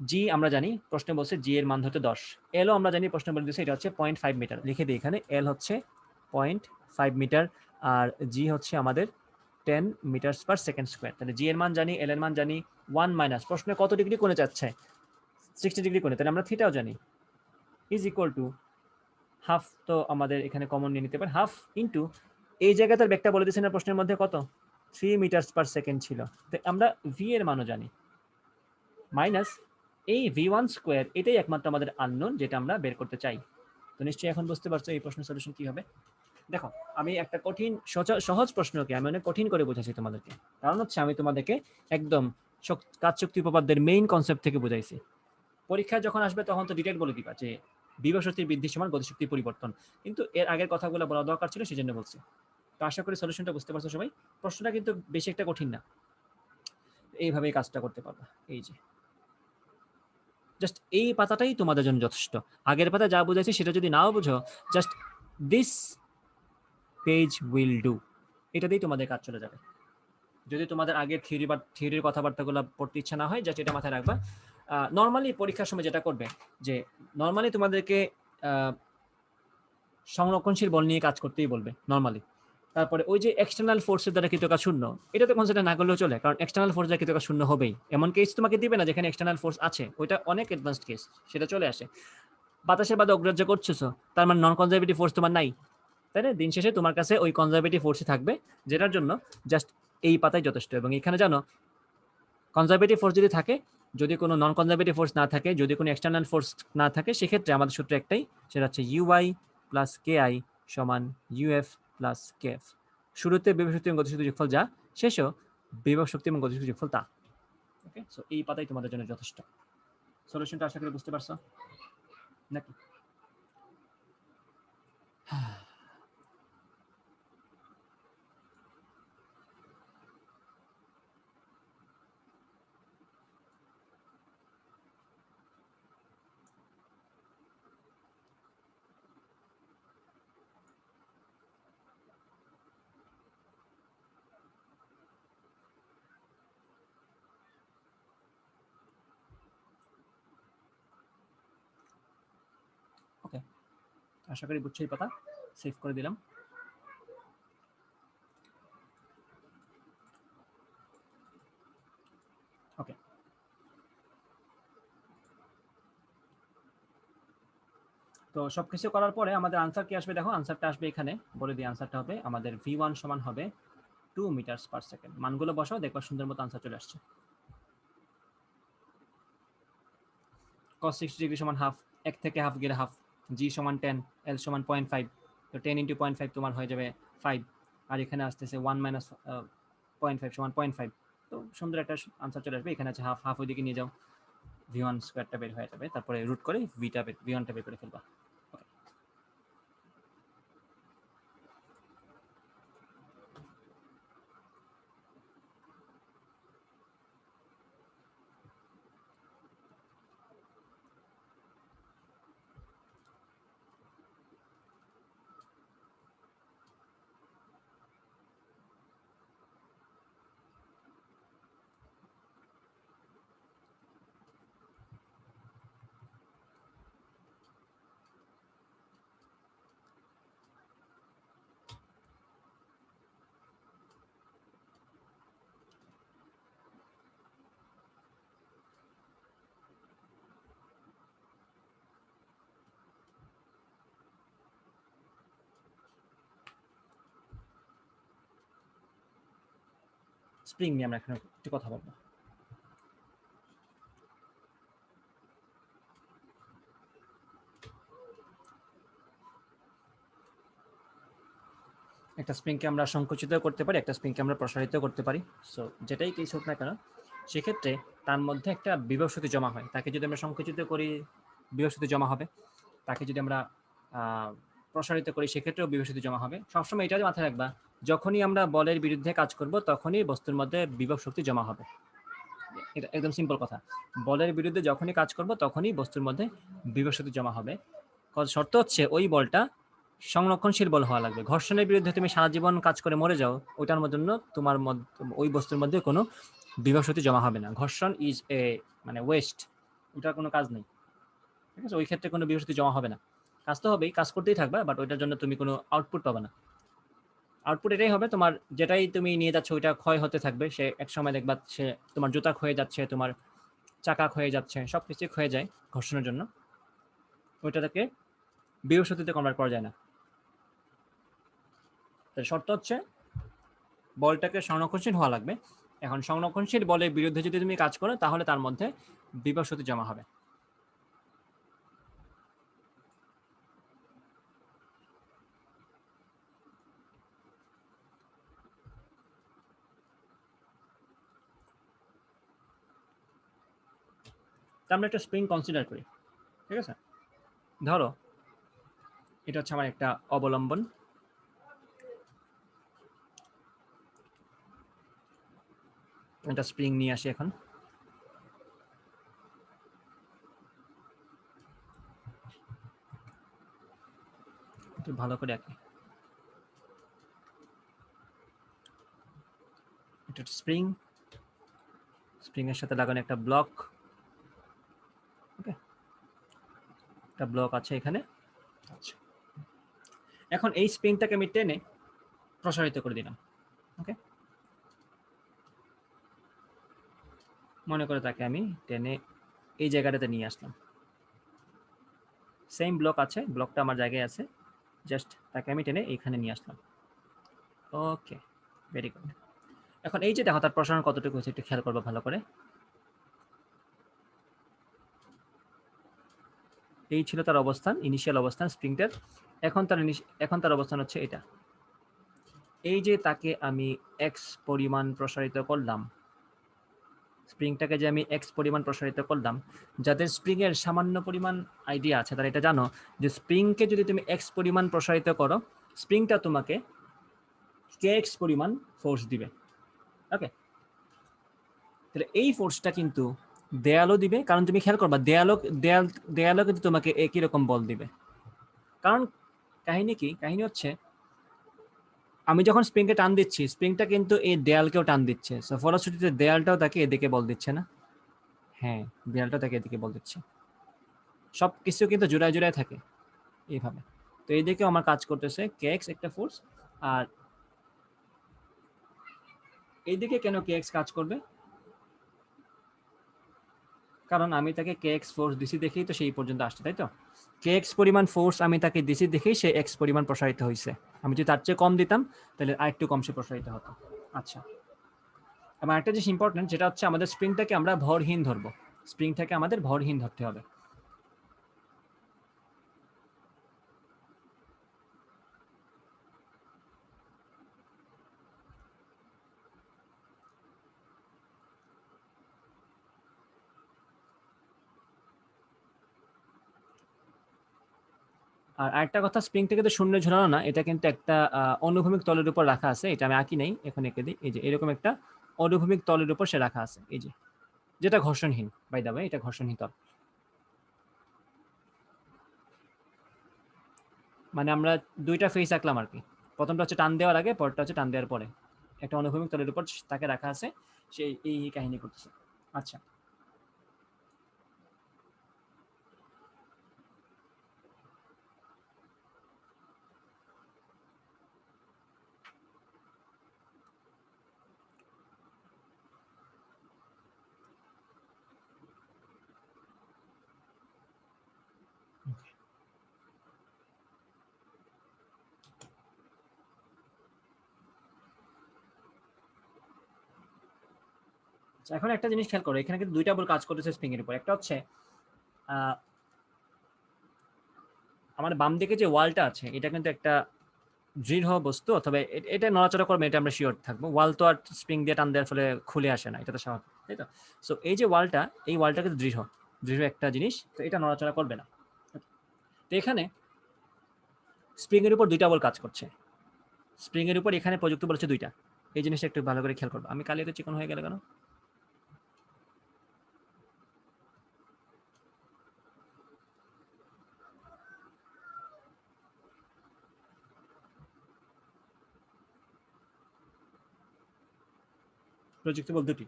জি আমরা জানি প্রশ্নে বলছে জি এর মান হচ্ছে 10, এলও আমরা জানি প্রশ্নে বলে দিচ্ছে এটা হচ্ছে 0.5 মিটার, লিখে দিই এখানে এল হচ্ছে 0.5 মিটার আর জি হচ্ছে আমাদের 10 মিটার পার সেকেন্ড স্কোয়ার। তাহলে জি এর মান জানি, এল এর মান জানি, 1 মাইনাস প্রশ্নে কত ডিগ্রি কোণে যাচ্ছে, 60 ডিগ্রি কোণে, তাহলে আমরা থিটাও জানি, ইজ ইকুয়াল টু হাফ, তো আমাদের এখানে কমন নিয়ে নিতে পারে হাফ ইন্টু এই জায়গায় তার ব্যাগটা বলে দিচ্ছে না প্রশ্নের মধ্যে কত 3 মিটার পার সেকেন্ড ছিল, তো আমরা ভি এর মানও জানি, মাইনাস এই ভি ওয়ান স্কোয়ার, এটাই একমাত্র আমাদের আননোন যেটা আমরা বের করতে চাই। তো নিশ্চয়ই এখন বুঝতে পারছো এই প্রশ্নের সলিউশন কি হবে। দেখো আমি একটা কঠিন সহজ প্রশ্নকে আমি অনেক কঠিন করে বোঝাচ্ছি তোমাদেরকে, কারণ হচ্ছে আমি তোমাদেরকে একদম কাজ শক্তি উপপাদ্যের মেইন কনসেপ্ট থেকে বুঝাইছি। পরীক্ষায় যখন আসবে তখন তো ডিটেইল বলে দিবা যে বিভব শক্তির বৃদ্ধির সমান গতিশক্তির পরিবর্তন, কিন্তু এর আগের কথাগুলো বলা দরকার ছিল, সেই জন্য বলছি। তো আশা করি সলিউশনটা বুঝতে পারছো সবাই। প্রশ্নটা কিন্তু বেশি একটা কঠিন না, এইভাবেই কাজটা করতে পারবা। এই যে জাস্ট এই পাতাটাই তোমাদের জন্য যথেষ্ট, আগের পাতা যা বুঝাইছি সেটা যদি নাও বুঝো, just this page will do, এটা দিয়েই তোমাদের কাজ চলে যাবে। যদি তোমাদের আগের থিওরির কথাবার্তাগুলো পড়তে ইচ্ছা না হয়, জাস্ট এটা মাথায় রাখবা। নর্মালি পরীক্ষার সময় যেটা করবে যে নর্মালি তোমাদেরকে সংরক্ষণশীল বল নিয়ে কাজ করতেই বলবে নর্মালি। তারপরে ওই যে এক্সটার্নাল ফোর্সের দ্বারা কৃত কাজ শূন্য, এটা তো কনসিডার না করলেও চলে, কারণ এক্সটার্নাল ফোর্স দ্বারা কৃত কাজ শূন্য হবেই, এমন কেস তোমাকে দিবে না যেখানে এক্সটার্নাল ফোর্স আছে, ওইটা অনেক অ্যাডভান্সড কেস, সেটা চলে আসে। বাতাসের বাদে অগ্রাহ্য করছো, তার মানে নন কনজারভেটিভ ফোর্স তোমার নাই, তাই না? দিন শেষে তোমার কাছে ওই কনজারভেটিভ ফোর্সই থাকবে, যেটার জন্য জাস্ট এই পাতাই যথেষ্ট। এবং এখানে জানো কনজারভেটিভ ফোর্স যদি থাকে, যদি কোনো নন কনজারভেটিভ ফোর্স না থাকে, যদি কোনো এক্সটার্নাল ফোর্স না থাকে, সেক্ষেত্রে আমাদের সূত্র একটাই, সেটা হচ্ছে ইউআই প্লাস কে আই সমান ইউএফ প্লাস কেএফ। শুরুতে বিভব শক্তি এবং গতিশক্তি যোগফল যা, শেষেও বিভব শক্তি এবং গতিশক্তি যোগফল তা। ওকে, সো এই পাতাই তোমাদের জন্য যথেষ্ট। সলিউশনটা আশা করি বুঝতে পারছো নাকি? ওকে, আশা করি বুঝছো এই পাতা, সেভ করে দিলাম। ওকে, তো সবকিছু করার পরে আমাদের আনসার কি আসবে, দেখো আনসারটা আসবে এখানে, বলে দিই আনসারটা হবে আমাদের ভি ওয়ান সমান হবে 2 মিটার পার সেকেন্ড। মানগুলো বসাও, দেখো সুন্দর মতো আনসার চলে আসছে। cos 60 ডিগ্রি সমান হাফ, এক থেকে হাফ গেলে হাফ, জি সমান 10, এল সমান 0.5, তো 10 ইন্টু 0.5 তোমার হয়ে যাবে 5, আর এখানে আসতেছে 1 মাইনাস 0.5 সমান 0.5, তো সুন্দর একটা আনসার চলে আসবে। এখানে আছে হাফ, হাফ ওইদিকে নিয়ে যাও, ভি ওয়ান স্কোয়ারটা বের হয়ে যাবে, তারপরে রুট করে ভি ওয়ানটা বের করে ফেলবা। স্প্রিং নিয়ে আমরা এখানে একটু কথা বলবো। একটা স্প্রিংকে আমরা সংকুচিত করতে পারি, একটা স্প্রিংকে আমরা প্রসারিত করতে পারি। সো যেটাই কেস হোক না কেন, সেক্ষেত্রে তার মধ্যে একটা বিভব শক্তি জমা হয়। তাকে যদি আমরা সংকুচিত করি, বিভব শক্তি জমা হবে। তাকে যদি আমরা প্রসারিত করি, সেক্ষেত্রেও বিভব শক্তি জমা হবে। সবসময় এটা মাথায় রাখবা, যখনই আমরা বলের বিরুদ্ধে কাজ করব, তখনই বস্তুর মধ্যে বিভব শক্তি জমা হবে। এটা একদম সিম্পল কথা। বলের বিরুদ্ধে যখনই কাজ করব, তখনই বস্তুর মধ্যে বিভব শক্তি জমা হবে। শর্ত হচ্ছে ওই বলটা সংরক্ষণশীল বল হওয়া লাগবে। ঘর্ষণের বিরুদ্ধে তুমি সারা জীবন কাজ করে মরে যাও, ওইটার জন্য তোমার ওই বস্তুর মধ্যে কোনো বিভব শক্তি জমা হবে না। ঘর্ষণ ইজ এ মানে ওয়েস্ট, ওটার কোনো কাজ নেই, ঠিক আছে? ওই ক্ষেত্রে কোনো বিভব শক্তি জমা হবে না। কাজ তো হবেই, কাজ করতেই থাকবে, বাট ওইটার জন্য তুমি কোনো আউটপুট পাবে না। আউটপুট এটাই হবে, তোমার যেটাই তুমি নিয়ে যাচ্ছ ওইটা ক্ষয় হতে থাকবে। সে এক সময় দেখবা সে তোমার জুতা ক্ষয়ে যাচ্ছে, তোমার চাকা ক্ষয়ে যাচ্ছে, সব কিছুই ক্ষয়ে যায় ঘর্ষণের জন্য। ওইটাকে বিভব শক্তিতে কনভার্ট করা যায় না। শর্ত হচ্ছে বলটাকে সংরক্ষণশীল হওয়া লাগবে। এখন সংরক্ষণশীল বলের বিরুদ্ধে যদি তুমি কাজ করো, তাহলে তার মধ্যে বিভব শক্তি জমা হবে। আমরা একটা স্প্রিং কনসিডার করি, ঠিক আছে? ধরো এটা হচ্ছে আমার একটা অবলম্বন, একটা স্প্রিং নিয়ে আসি এখন। একটু ভালো করে আঁকি। এটা স্প্রিং, স্প্রিং এর সাথে লাগানো একটা ব্লক, ওকে? একটা ব্লক আছে এখানে। আচ্ছা, এখন এই স্প্রিংটাকে আমি টেনে প্রসারিত করে দিলাম, ওকে? মনে করে তাকে আমি টেনে এই জায়গাটাতে নিয়ে আসলাম। সেম ব্লক আছে, ব্লকটা আমার জায়গায় আছে, জাস্ট তাকে আমি টেনে এইখানে নিয়ে আসলাম। ওকে, ভেরি গুড। এখন এই যে দেখো তার প্রসারণ কতটুকু হয়েছে, একটু খেয়াল করবো ভালো করে। এই ছিল তার অবস্থান, ইনিশিয়াল অবস্থান স্প্রিংটার। এখন তার অবস্থান হচ্ছে এটা। এই যে তাকে আমি এক্স পরিমাণ প্রসারিত করলাম, স্প্রিংটাকে যে আমি এক্স পরিমাণ প্রসারিত করলাম, যাদের স্প্রিং এর সামান্য পরিমাণ আইডিয়া আছে তারা এটা জানো যে স্প্রিংকে যদি তুমি এক্স পরিমাণ প্রসারিত করো, স্প্রিংটা তোমাকে কে এক্স পরিমাণ ফোর্স দিবে, ওকে? তাহলে এই ফোর্সটা কিন্তু দেয়ালও দিবে, কারণ তুমি খেয়াল করবা দেয়ালও কিন্তু তোমাকে একই রকম বল দিবে। কারণ কাহিনী হচ্ছে আমি যখন স্প্রিংকে টান দিচ্ছি, স্প্রিংটা কিন্তু এই দেয়ালকেও টান দিচ্ছে, সো ফলশ্রুতিতে দেয়ালটাও তাকে এদিকে বল দিচ্ছে না? হ্যাঁ, দেয়ালটা তাকে এদিকে বল দিচ্ছে। সব কিছু কিন্তু জোড়ায় জোড়ায় থাকে এইভাবে। তো এইদিকে আমার কাজ করতেছে কে এক্স একটা ফোর্স, আর এইদিকে কেন কে এক্স কাজ করবে? কারণ আমি তাকে কে এক্স ফোর্স দিছি দেখেই তো সেই পর্যন্ত আসছে, তাই তো? কে এক্স পরিমাণ ফোর্স আমি তাকে দিছি দেখেই সে এক্স পরিমাণ প্রসারিত হয়েছে। আমি যদি তার চেয়ে কম দিতাম, তাহলে আরেকটু কম সে প্রসারিত হতো। আচ্ছা, এবং একটা জিনিস ইম্পর্টেন্ট, যেটা হচ্ছে আমাদের স্প্রিংটাকে আমরা ভরহীন ধরবো। স্প্রিংটাকে আমাদের ভরহীন ধরতে হবে। আর আরেকটা কথা, স্প্রিংটা কিন্তু শূন্য ঝুলানো না, এটা কিন্তু একটা অনুভূমিক তলের উপর রাখা আছে। এটা আমি আঁকি নাই, এখন এঁকে দিই। এই যে এরকম একটা অনুভূমিক তলের উপর সে রাখা আছে, এই যে, যেটা ঘর্ষণহীন, বাই দ্য ওয়ে এটা ঘর্ষণহীন তল। মানে আমরা দুইটা ফেস আঁকলাম আর কি। প্রথমটা হচ্ছে টান দেওয়ার আগে, পরটা হচ্ছে টান দেওয়ার পরে। একটা অনুভূমিক তলের উপর তাকে রাখা আছে, সে এই কাহিনী করতেছে। আচ্ছা, এখন একটা জিনিস খেয়াল করো, এখানে কিন্তু দুইটা বল কাজ করতেছে স্প্রিং এর উপর। একটা হচ্ছে আমার বাম দিকে যে ওয়ালটা আছে, এটা কিন্তু একটা দৃঢ় বস্তু অথবা এটা নড়াচড়া করবে, এটা আমরা শিওর থাকবো। ওয়াল তো আর স্প্রিং দিয়ে টান দেওয়ার ফলে খুলে আসে না, এটা তো স্বাভাবিক, তাই তো? সো এই যে ওয়ালটা, এই ওয়ালটা কিন্তু দৃঢ় দৃঢ় একটা জিনিস, তো এটা নড়াচড়া করবে না। তো এখানে স্প্রিং এর উপর দুইটা বল কাজ করছে। স্প্রিং এর উপর এখানে প্রযুক্ত বলেছে দুইটা। এই জিনিসটা একটু ভালো করে খেয়াল করবো। আমি কালি এত চিকন হয়ে গেল কেন? প্রযুক্ত বল দুটি।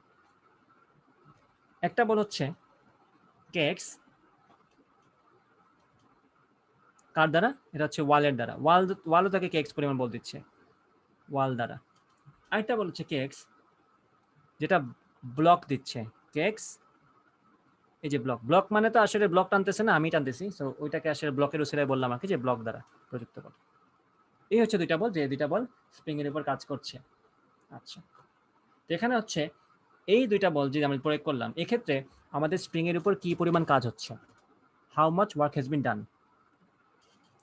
একটা বল হচ্ছে কেক্স, কার দ্বারা? এটা হচ্ছে ওয়ালের দ্বারা। ওয়ালও তাকে কেক্স পরিমাণ বল দিচ্ছে ওয়াল দ্বারা। আরেকটা বল হচ্ছে কেক্স, যেটা ব্লক দিচ্ছে। কেক্স এই যে ব্লক মানে তো আসলে ব্লক টানতেছে না, আমি টানতেছি। সো ওইটাকে আসলে ব্লকের উসিলায় বললাম আর কি, যে ব্লক দ্বারা প্রযুক্ত বল। এই হচ্ছে দুইটা বল, যে দুইটা বল স্প্রিং এর উপর কাজ করছে। আচ্ছা, তো এখানে হচ্ছে এই দুইটা বল যদি আমি প্রয়োগ করলাম, এক্ষেত্রে আমাদের স্প্রিং এর উপর কি পরিমাণ কাজ হচ্ছে, how much work has been done.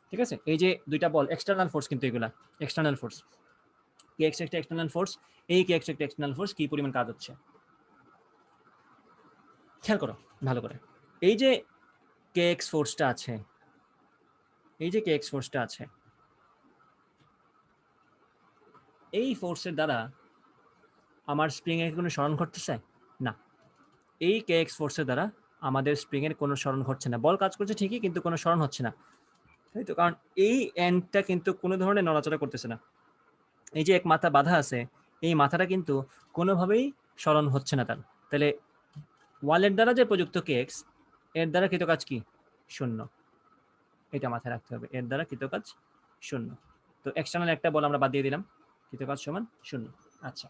ঠিক আছে, এই যে দুইটা বল এক্সটার্নাল ফোর্স, কিন্তু এগুলা এক্সটার্নাল ফোর্স। কে এক্স একটা এক্সটার্নাল ফোর্স, এই কে এক্স একটা এক্সটার্নাল ফোর্স, কি পরিমাণ কাজ হচ্ছে খেয়াল করো ভালো করে। এই যে কে এক্স ফোর্সটা আছে, এই যে কে এক্স ফোর্সটা আছে, এই ফোর্সের দ্বারা আমার স্প্রিং এর কোনো সরণ ঘটতেছে না। এই কে এক্স ফোর্সের দ্বারা আমাদের স্প্রিং এর কোনো সরণ ঘটছে না। বল কাজ করছে ঠিকই, কিন্তু কোনো সরণ হচ্ছে না, তাই তো? কারণ এই এন্ডটা কিন্তু কোনো ধরনের নড়াচড়া করতেছে না। এই যে এক মাথা বাধা আছে, এই মাথাটা কিন্তু কোনোভাবেই সরণ হচ্ছে না তার। তাহলে ওয়ালের দ্বারা যে প্রযুক্ত কেক্স, এর দ্বারা কৃতকাজ কি? শূন্য। এটা মাথায় রাখতে হবে, এর দ্বারা কৃতকাজ শূন্য। তো এক্সটার্নাল একটা বল আমরা বাদ দিয়ে দিলাম, কৃতকাজ সমান শূন্য। আচ্ছা,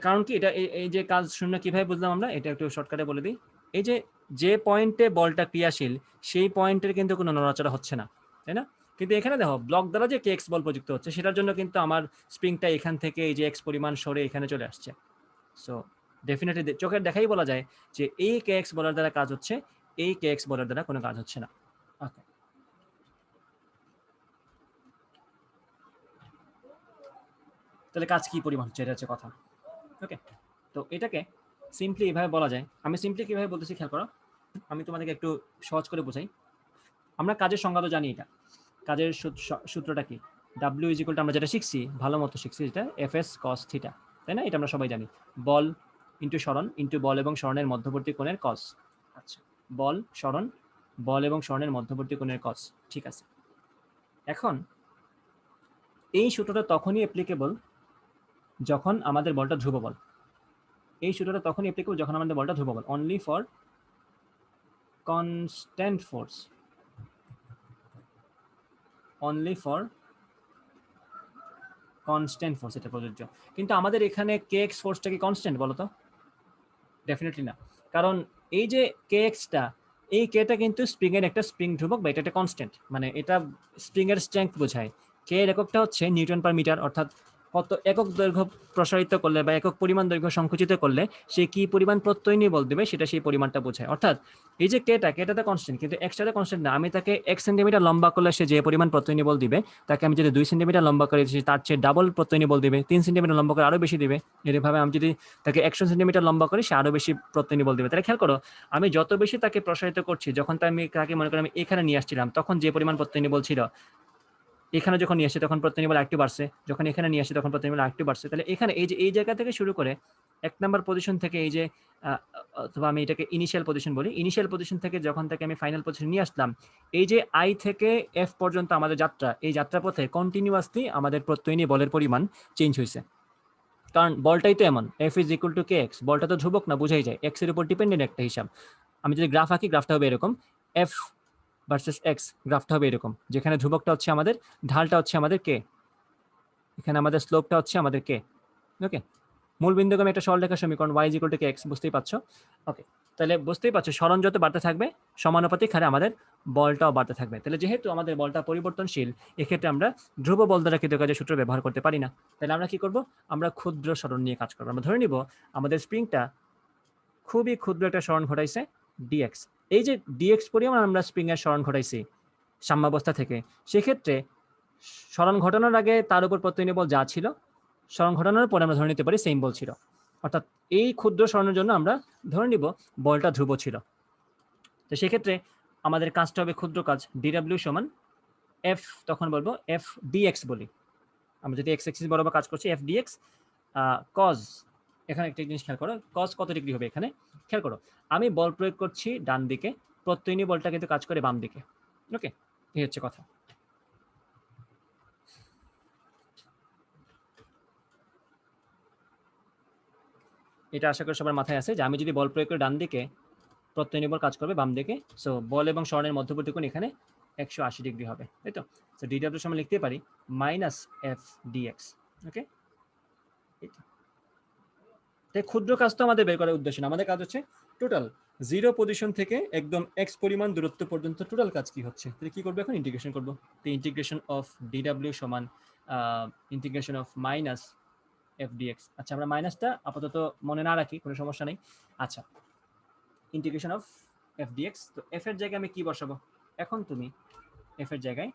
কারণ কি এটা এই যে কাজ শূন্য কিভাবে বুঝলাম আমরা, এটা একটু শর্টকাটে বলে দিই। এই যে পয়েন্টে বলটা ক্রিয়াশীল, সেই পয়েন্টের কিন্তু কোনো নড়াচড়া হচ্ছে না, তাই না? কিন্তু এখানে দেখো ব্লক দ্বারা যে এক্স বল প্রযুক্ত হচ্ছে, সেটার জন্য কিন্তু আমার স্প্রিংটা এখান থেকে এই যে এক্স পরিমাণ সরে এখানে চলে আসছে। সো ডেফিনেটলি চোখের দেখাই বলা যায় যে এই কে এক্স বলার দ্বারা কাজ হচ্ছে, এই কে এক্স বলার দ্বারা কোনো কাজ হচ্ছে না। ওকে, তাহলে কাজ কি পরিমাণ হচ্ছে, এটা হচ্ছে কথা। ওকে, তো এটাকে সিম্পলি এভাবে বলা যায়। আমি সিম্পলি কিভাবে বলতেছি খেয়াল করো, আমি তোমাদেরকে একটু সহজ করে বোঝাই। আমরা কাজের সংজ্ঞা তো জানি, এটা কাজের সূত্রটা কি? ডাব্লিউ ইজ ইকুয়াল টু, আমরা যেটা শিখছি ভালো মতো শিখছি, যেটা এফ এস কস থিটা, তাই না? এটা আমরা সবাই জানি। বল ইন্টু সরণ ইন্টু বল এবং সরণের মধ্যবর্তী কোণের কস। আচ্ছা, বল সরণ, বল এবং সরণের মধ্যবর্তী কোণের কস। ঠিক আছে, এখন এই সূত্রটা তখনই অ্যাপ্লিকেবল যখন আমাদের বলটা ধ্রুব বল। এই সূত্রটা তখনই অ্যাপ্লিকেবল যখন আমাদের বলটা ধ্রুব বল। Only for constant force, only for constant force এটা প্রযোজ্য। কিন্তু আমাদের এখানে কে এক্স ফোর্সটা কি কনস্ট্যান্ট বলো তো? ডেফিনেটলি না। কারণ এই যে কে এক্সটা, এই কেটা কিন্তু স্প্রিং এর একটা স্প্রিং ধ্রুবক, বা এটা একটা কনস্ট্যান্ট, মানে এটা স্প্রিং এর স্ট্রেংথ বোঝায়। কে এর এককটা হচ্ছে নিউটন পার মিটার, অর্থাৎ কত একক দৈর্ঘ্য প্রসারিত করলে বা একক পরিমাণ দৈর্ঘ্য সংকুচিত করলে সে কি পরিমাণ প্রত্যয়নী বল দেবে, সেটা সেই পরিমাণটা বোঝায়। অর্থাৎ এই যে কেটাতে কনস্ট্যান্ট, কিন্তু এক্সটাতে কনস্ট্যান্ট না। আমি তাকে 1 সেন্টিমিটার লম্বা করলে সে যে পরিমাণ প্রত্যয়নী বল দিবে, তাকে আমি যদি 2 সেন্টিমিটার লম্বা করে তার চেয়ে ডাবল প্রত্যয়নী বল দিবে, 3 সেন্টিমিটার লম্বা করে আরো বেশি দিবে। এরভাবে আমি যদি তাকে 100 সেন্টিমিটার লম্বা করে, সে আরো বেশি প্রত্যয়নী বল দিবে। তাহলে খেয়াল করো, আমি যত বেশি তাকে প্রসারিত করছি, যখন তাকে মনে করি আমি এখানে নিয়ে আসছিলাম, তখন যে পরিমাণ প্রত্যয়নী বল ছিল, এখানে যখন নিয়ে আসে তখন প্রত্যয়নী বল আরেকটু বাড়ছে, যখন এখানে নিয়ে আসে তখন প্রত্যয়নী বল আরেকটু বাড়ছে। তাহলে এখানে এই যে এই জায়গা থেকে শুরু করে 1 নাম্বার পজিশন থেকে, এই যে অথবা আমি এটাকে ইনিশিয়াল পজিশন বলি, ইনিশিয়াল পজিশন থেকে যখন তাকে আমি ফাইনাল পজিশন নিয়ে আসলাম, এই যে আই থেকে এফ পর্যন্ত আমাদের যাত্রা, এই যাত্রাপথে কন্টিনিউয়াসলি আমাদের প্রত্যয়নী বলের পরিমাণ চেঞ্জ হয়েছে। কারণ বলটাই তো এমন, F is equal two K x, বলটা তো ধ্রুবক না, বোঝাই যায়, এক্স এর উপর ডিপেন্ডেন্ট একটা হিসাব। আমি যদি গ্রাফ আঁকি, গ্রাফটা হবে এরকম, এফ ভার্সেস এক্স, গ্রাফটা হবে এরকম, যেখানে ধ্রুবকটা হচ্ছে আমাদের, ঢালটা হচ্ছে আমাদের কে, এখানে আমাদের স্লোপটা হচ্ছে আমাদের কে। ওকে, মূল বিন্দুগামী একটা সরলরেখা সমীকরণ, y equal to K x, বুঝতেই পারছো? ওকে, তাহলে বুঝতেই পারছো সরণ যত বাড়তে থাকবে, সমানুপাতিক হারে আমাদের বলটাও বাড়তে থাকবে। তাহলে যেহেতু আমাদের বলটা পরিবর্তনশীল, এক্ষেত্রে আমরা ধ্রুব বল দ্বারা কৃতকাজের সূত্র ব্যবহার করতে পারি না। তাহলে আমরা কি করব? আমরা ক্ষুদ্র সরণ নিয়ে কাজ করবো। আমরা ধরে নিব আমাদের স্প্রিংটা খুবই ক্ষুদ্র একটা সরণ ঘটাইছে ডিএক্স। এই যে ডিএক্স পরিমাণ আমরা স্প্রিং এর সরণ ঘটাইছি সাম্যাবস্থা থেকে, সেক্ষেত্রে সরণ ঘটানোর আগে তার উপর প্রত্যয়ী বল যা ছিল, সরণ ঘটানোর পরে আমরা ধরে নিতে পারি সেম বল ছিল। অর্থাৎ এই ক্ষুদ্র সরণের জন্য আমরা ধরে নিব বলটা ধ্রুব ছিল। তো সেক্ষেত্রে আমাদের কাজটা হবে ক্ষুদ্র কাজ, ডিডাব্লিউ সমান এফ, তখন বলবো এফ ডিএক্স বলি। আমরা যদি এক্স এক্সিস বরাবর কাজ করছি, এফ ডিএক্স কজ, এখানে একটা জিনিস খেয়াল করো, কজ কত ডিগ্রি হবে এখানে খেয়াল করো, আমি বল প্রয়োগ করছি ডান দিকে, প্রত্যয়ী বলটা কিন্তু কাজ করে বাম দিকে। ওকে, এই হচ্ছে কথা। এটা আশা করি সবার মাথায় আছে যে আমি যদি বল প্রয়োগ করি ডান দিকে, প্রত্যয়ী বল কাজ করবে বাম দিকে। সো বল এবং সরণের মধ্যবর্তী কোণ এখানে 180 ডিগ্রি হবে, তাই তো? সো ডিডাব্লিউ সমান লিখতে পারি মাইনাস এফ ডিএক্স। ওকে, তাই ক্ষুদ্র কাজ তো আমাদের বের করার উদ্দেশ্য না, আমাদের কাজ হচ্ছে টোটাল জিরো পজিশন থেকে একদম এক্স পরিমাণ দূরত্ব পর্যন্ত টোটাল কাজ কি হচ্ছে। তাহলে কি করবো এখন? ইন্টিগ্রেশন করবো। তো ইন্টিগ্রেশন অফ ডিডাব্লিউ সমান integration of minus F DX. আচ্ছা, আমরা মাইনাসটা আপাতত মনে না রাখি, কোনো সমস্যা নেই। আচ্ছা, ইন্টিগ্রেশন অফ এফ ডিএক্স। তো এফ এর জায়গায় আমি কি বসাবো? এখন তুমি এফ এর জায়গায়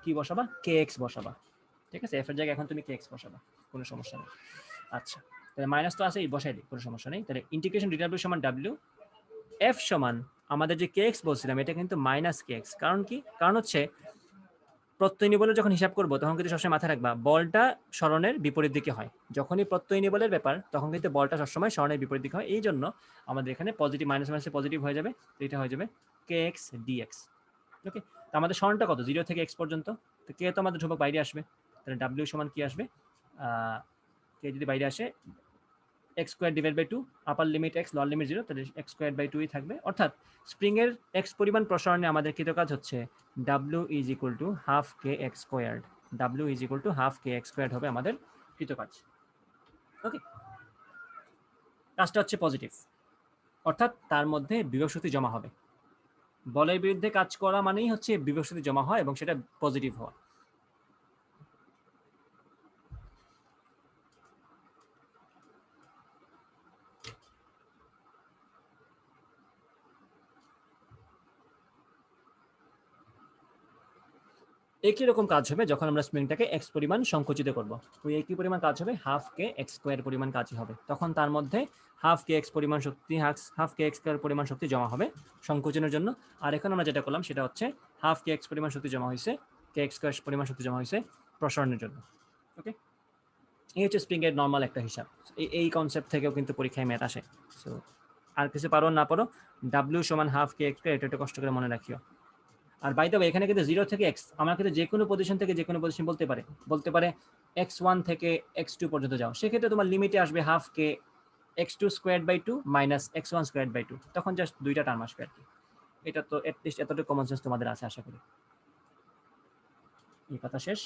কি বসাবা? কে এক্স বসাবা। ঠিক আছে, এফ এর জায়গায় এখন তুমি কে এক্স বসাবা, কোনো সমস্যা নেই। আচ্ছা, তাহলে মাইনাস তো আছে, বসাই দিই, কোনো সমস্যা নেই। তাহলে ইন্টিগ্রেশন ডিডাব্লিউ সমান ডাব্লিউ, এফ সমান আমাদের যে কে এক্স বলছিলাম এটা কিন্তু মাইনাস কে এক্স। কারণ কি? কারণ হচ্ছে প্রত্যয়ী বলের যখন হিসাব করবো তখন কিন্তু সবসময় মাথায় রাখবা বলটা সরণের বিপরীত দিকে হয়। যখনই প্রত্যয়ী বলের ব্যাপার তখন কিন্তু বলটা সবসময় সরণের বিপরীত দিকে হয়। এই জন্য আমাদের এখানে পজিটিভ, মাইনাস মাইনাসে পজিটিভ হয়ে যাবে, তো এটা হয়ে যাবে কে এক্স ডিএক্স। ওকে, তো আমাদের সরণটা কত? 0 থেকে x পর্যন্ত। তো কে তো আমাদের ধ্রুবক বাইরে আসবে, তাহলে ডাব্লিউ সমান কি আসবে? কে যদি বাইরে আসে X square divide by 2, upper limit X, lower limit 0, তাহলে এক্স স্কোয়ার বাই 2ই থাকবে। অর্থাৎ স্প্রিং এর এক্স পরিমাণ প্রসারণে আমাদের কৃত কাজ হচ্ছে W is equal to half K x squared. W is equal to half K x squared হবে আমাদের কৃত কাজ। ওকে, কাজটা হচ্ছে পজিটিভ, অর্থাৎ তার মধ্যে বিভব শক্তি জমা হবে। বলের বিরুদ্ধে কাজ করা মানেই হচ্ছে বিভব শক্তি জমা হয় এবং সেটা পজিটিভ হওয়া। একই রকম কাজ হবে যখন আমরা স্প্রিংটাকে এক্স পরিমাণ সংকুচিত করব, ওই একই পরিমাণ কাজ হবে, হাফ কে এক্স স্কোয়ার পরিমাণ কাজই হবে। তখন তার মধ্যে হাফ কে এক্স পরিমাণ শক্তি, হাফ কে এক্স স্কোয়ার পরিমাণ শক্তি জমা হবে সংকোচনের জন্য। আর এখন আমরা যেটা করলাম সেটা হচ্ছে হাফ কে এক্স পরিমাণ শক্তি জমা হয়েছে, কে এক্স স্কোয়ার পরিমাণ শক্তি জমা হয়েছে প্রসারণের জন্য। ওকে, এই হচ্ছে স্প্রিং এর নর্মাল একটা হিসাব। এই কনসেপ্ট থেকেও কিন্তু পরীক্ষায় ম্যাথ আসে। সো আর কিছু পারো না পারো, ডাব্লিউ সমান হাফ কে এক্স স্কোয়ার, এটা একটু কষ্ট করে মনে রাখিও। আর বাই দ্য ওয়ে এখানে কিন্তু 0 থেকে x, আমার কিন্তু যে কোনো পজিশন থেকে যে কোনো পজিশন বলতে পারে x1 থেকে x2 পর্যন্ত যাও, সেক্ষেত্রে তোমার লিমিটে আসবে half K x2 squared by 2 minus x1 squared by 2, তখন জাস্ট দুইটা টার্ম আসবে আর কি। এটা তো এটলিস্ট এতটুকু কমন সেন্স তোমাদের আছে আশা করি। এই কথা শেষ।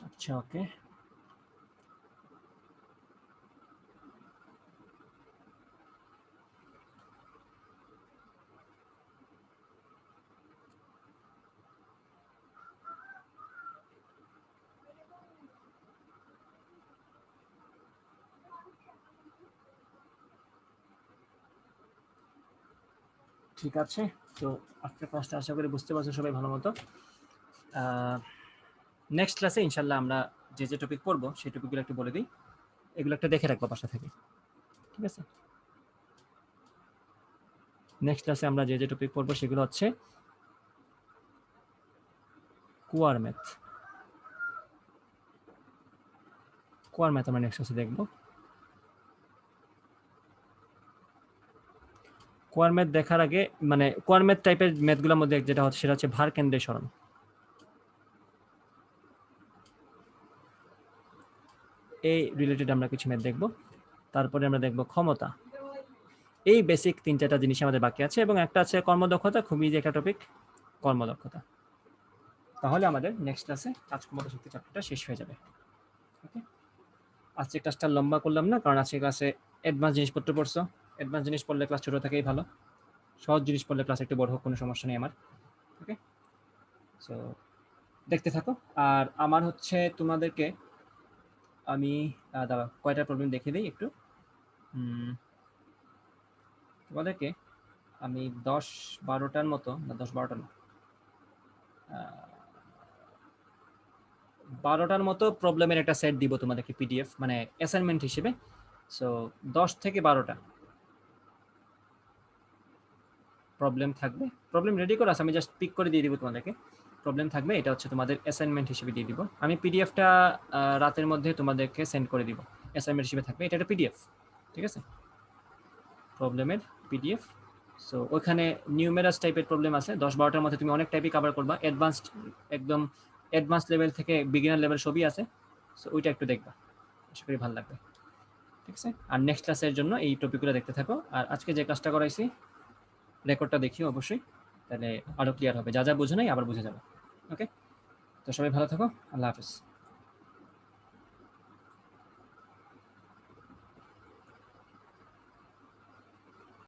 আচ্ছা, ওকে, ঠিক আছে। তো আজকের ক্লাসটা আশা করি বুঝতে পারছো সবাই ভালো মতো। নেক্সট ক্লাসে ইনশাল্লাহ আমরা যে যে টপিক পড়বো সেই টপিকগুলো একটু বলে দিই, এগুলো একটা দেখে রাখবো বাসা থেকে, ঠিক আছে? নেক্সট ক্লাসে আমরা যে যে টপিক পড়বো সেগুলো হচ্ছে কোয়ার ম্যাথ। কোয়ার ম্যাথ আমরা নেক্সট ক্লাসে দেখবো। কোয়ার ম্যাথ দেখার আগে, মানে কোয়ার ম্যাথ টাইপের ম্যাথগুলোর মধ্যে যেটা হচ্ছে সেটা হচ্ছে ভার কেন্দ্রের সরণ। এই রিলেটেড আমরা কিছু ম্যাথ দেখব। তারপরে আমরা দেখব ক্ষমতা। এই বেসিক 3-4টা জিনিস আমাদের বাকি আছে, এবং একটা আছে কর্মদক্ষতা, খুবই ইজি একটা টপিক, কর্মদক্ষতা। তাহলে আমাদের নেক্সট ক্লাসে কাজক্ষমতা শক্তি চ্যাপ্টারটা শেষ হয়ে যাবে। ওকে, আজকে ক্লাসটা লম্বা করলাম না, কারণ আজকে ক্লাসে অ্যাডভান্স জিনিসপত্র পড়ছো। অ্যাডভান্স জিনিস পড়লে ক্লাস ছোট থেকেই ভালো, সহজ জিনিস পড়লে ক্লাস একটু বড় হোক কোনো সমস্যা নেই আমার। ওকে, সো দেখতে থাকো। আর আমার হচ্ছে তোমাদেরকে আমি দাঁড়া কয়টা প্রবলেম দেখিয়ে দিই একটু। তোমাদেরকে আমি 10-12টার মতো, না 10-12টা না, 12টার মতো প্রবলেমের একটা সেট দিব তোমাদেরকে পিডিএফ, মানে অ্যাসাইনমেন্ট হিসেবে। সো 10 থেকে 12টা প্রবলেম থাকবে। প্রবলেম রেডি করে আছে, আমি জাস্ট পিক করে দিয়ে দিব তোমাদেরকে। প্রবলেম থাকবে, এটা হচ্ছে তোমাদের অ্যাসাইনমেন্ট হিসেবে দিয়ে দিব আমি। পিডিএফটা রাতের মধ্যে তোমাদেরকে সেন্ড করে দিব, অ্যাসাইনমেন্ট হিসেবে থাকবে। এটা একটা পিডিএফ, ঠিক আছে, প্রবলেমের পিডিএফ। সো ওখানে নিউমেরাস টাইপের প্রবলেম আছে 10-12টার মধ্যে, তুমি অনেক টাইপই কভার করবা। অ্যাডভান্সড, একদম অ্যাডভান্স লেভেল থেকে বিগিনার লেভেল সবই আছে। সো ওইটা একটু দেখবা, আশা করি ভালো লাগবে, ঠিক আছে। আর নেক্সট ক্লাসের জন্য এই টপিকগুলো দেখতে থাকো। আর আজকে যে ক্লাসটা করাইছি রেকর্ডটা দেখিও অবশ্যই, তাহলে আরো ক্লিয়ার হবে। যা যা বুঝে নাই আবার বুঝে যাবে। ওকে, তো সবাই ভালো থাকো, আল্লাহ হাফেজ।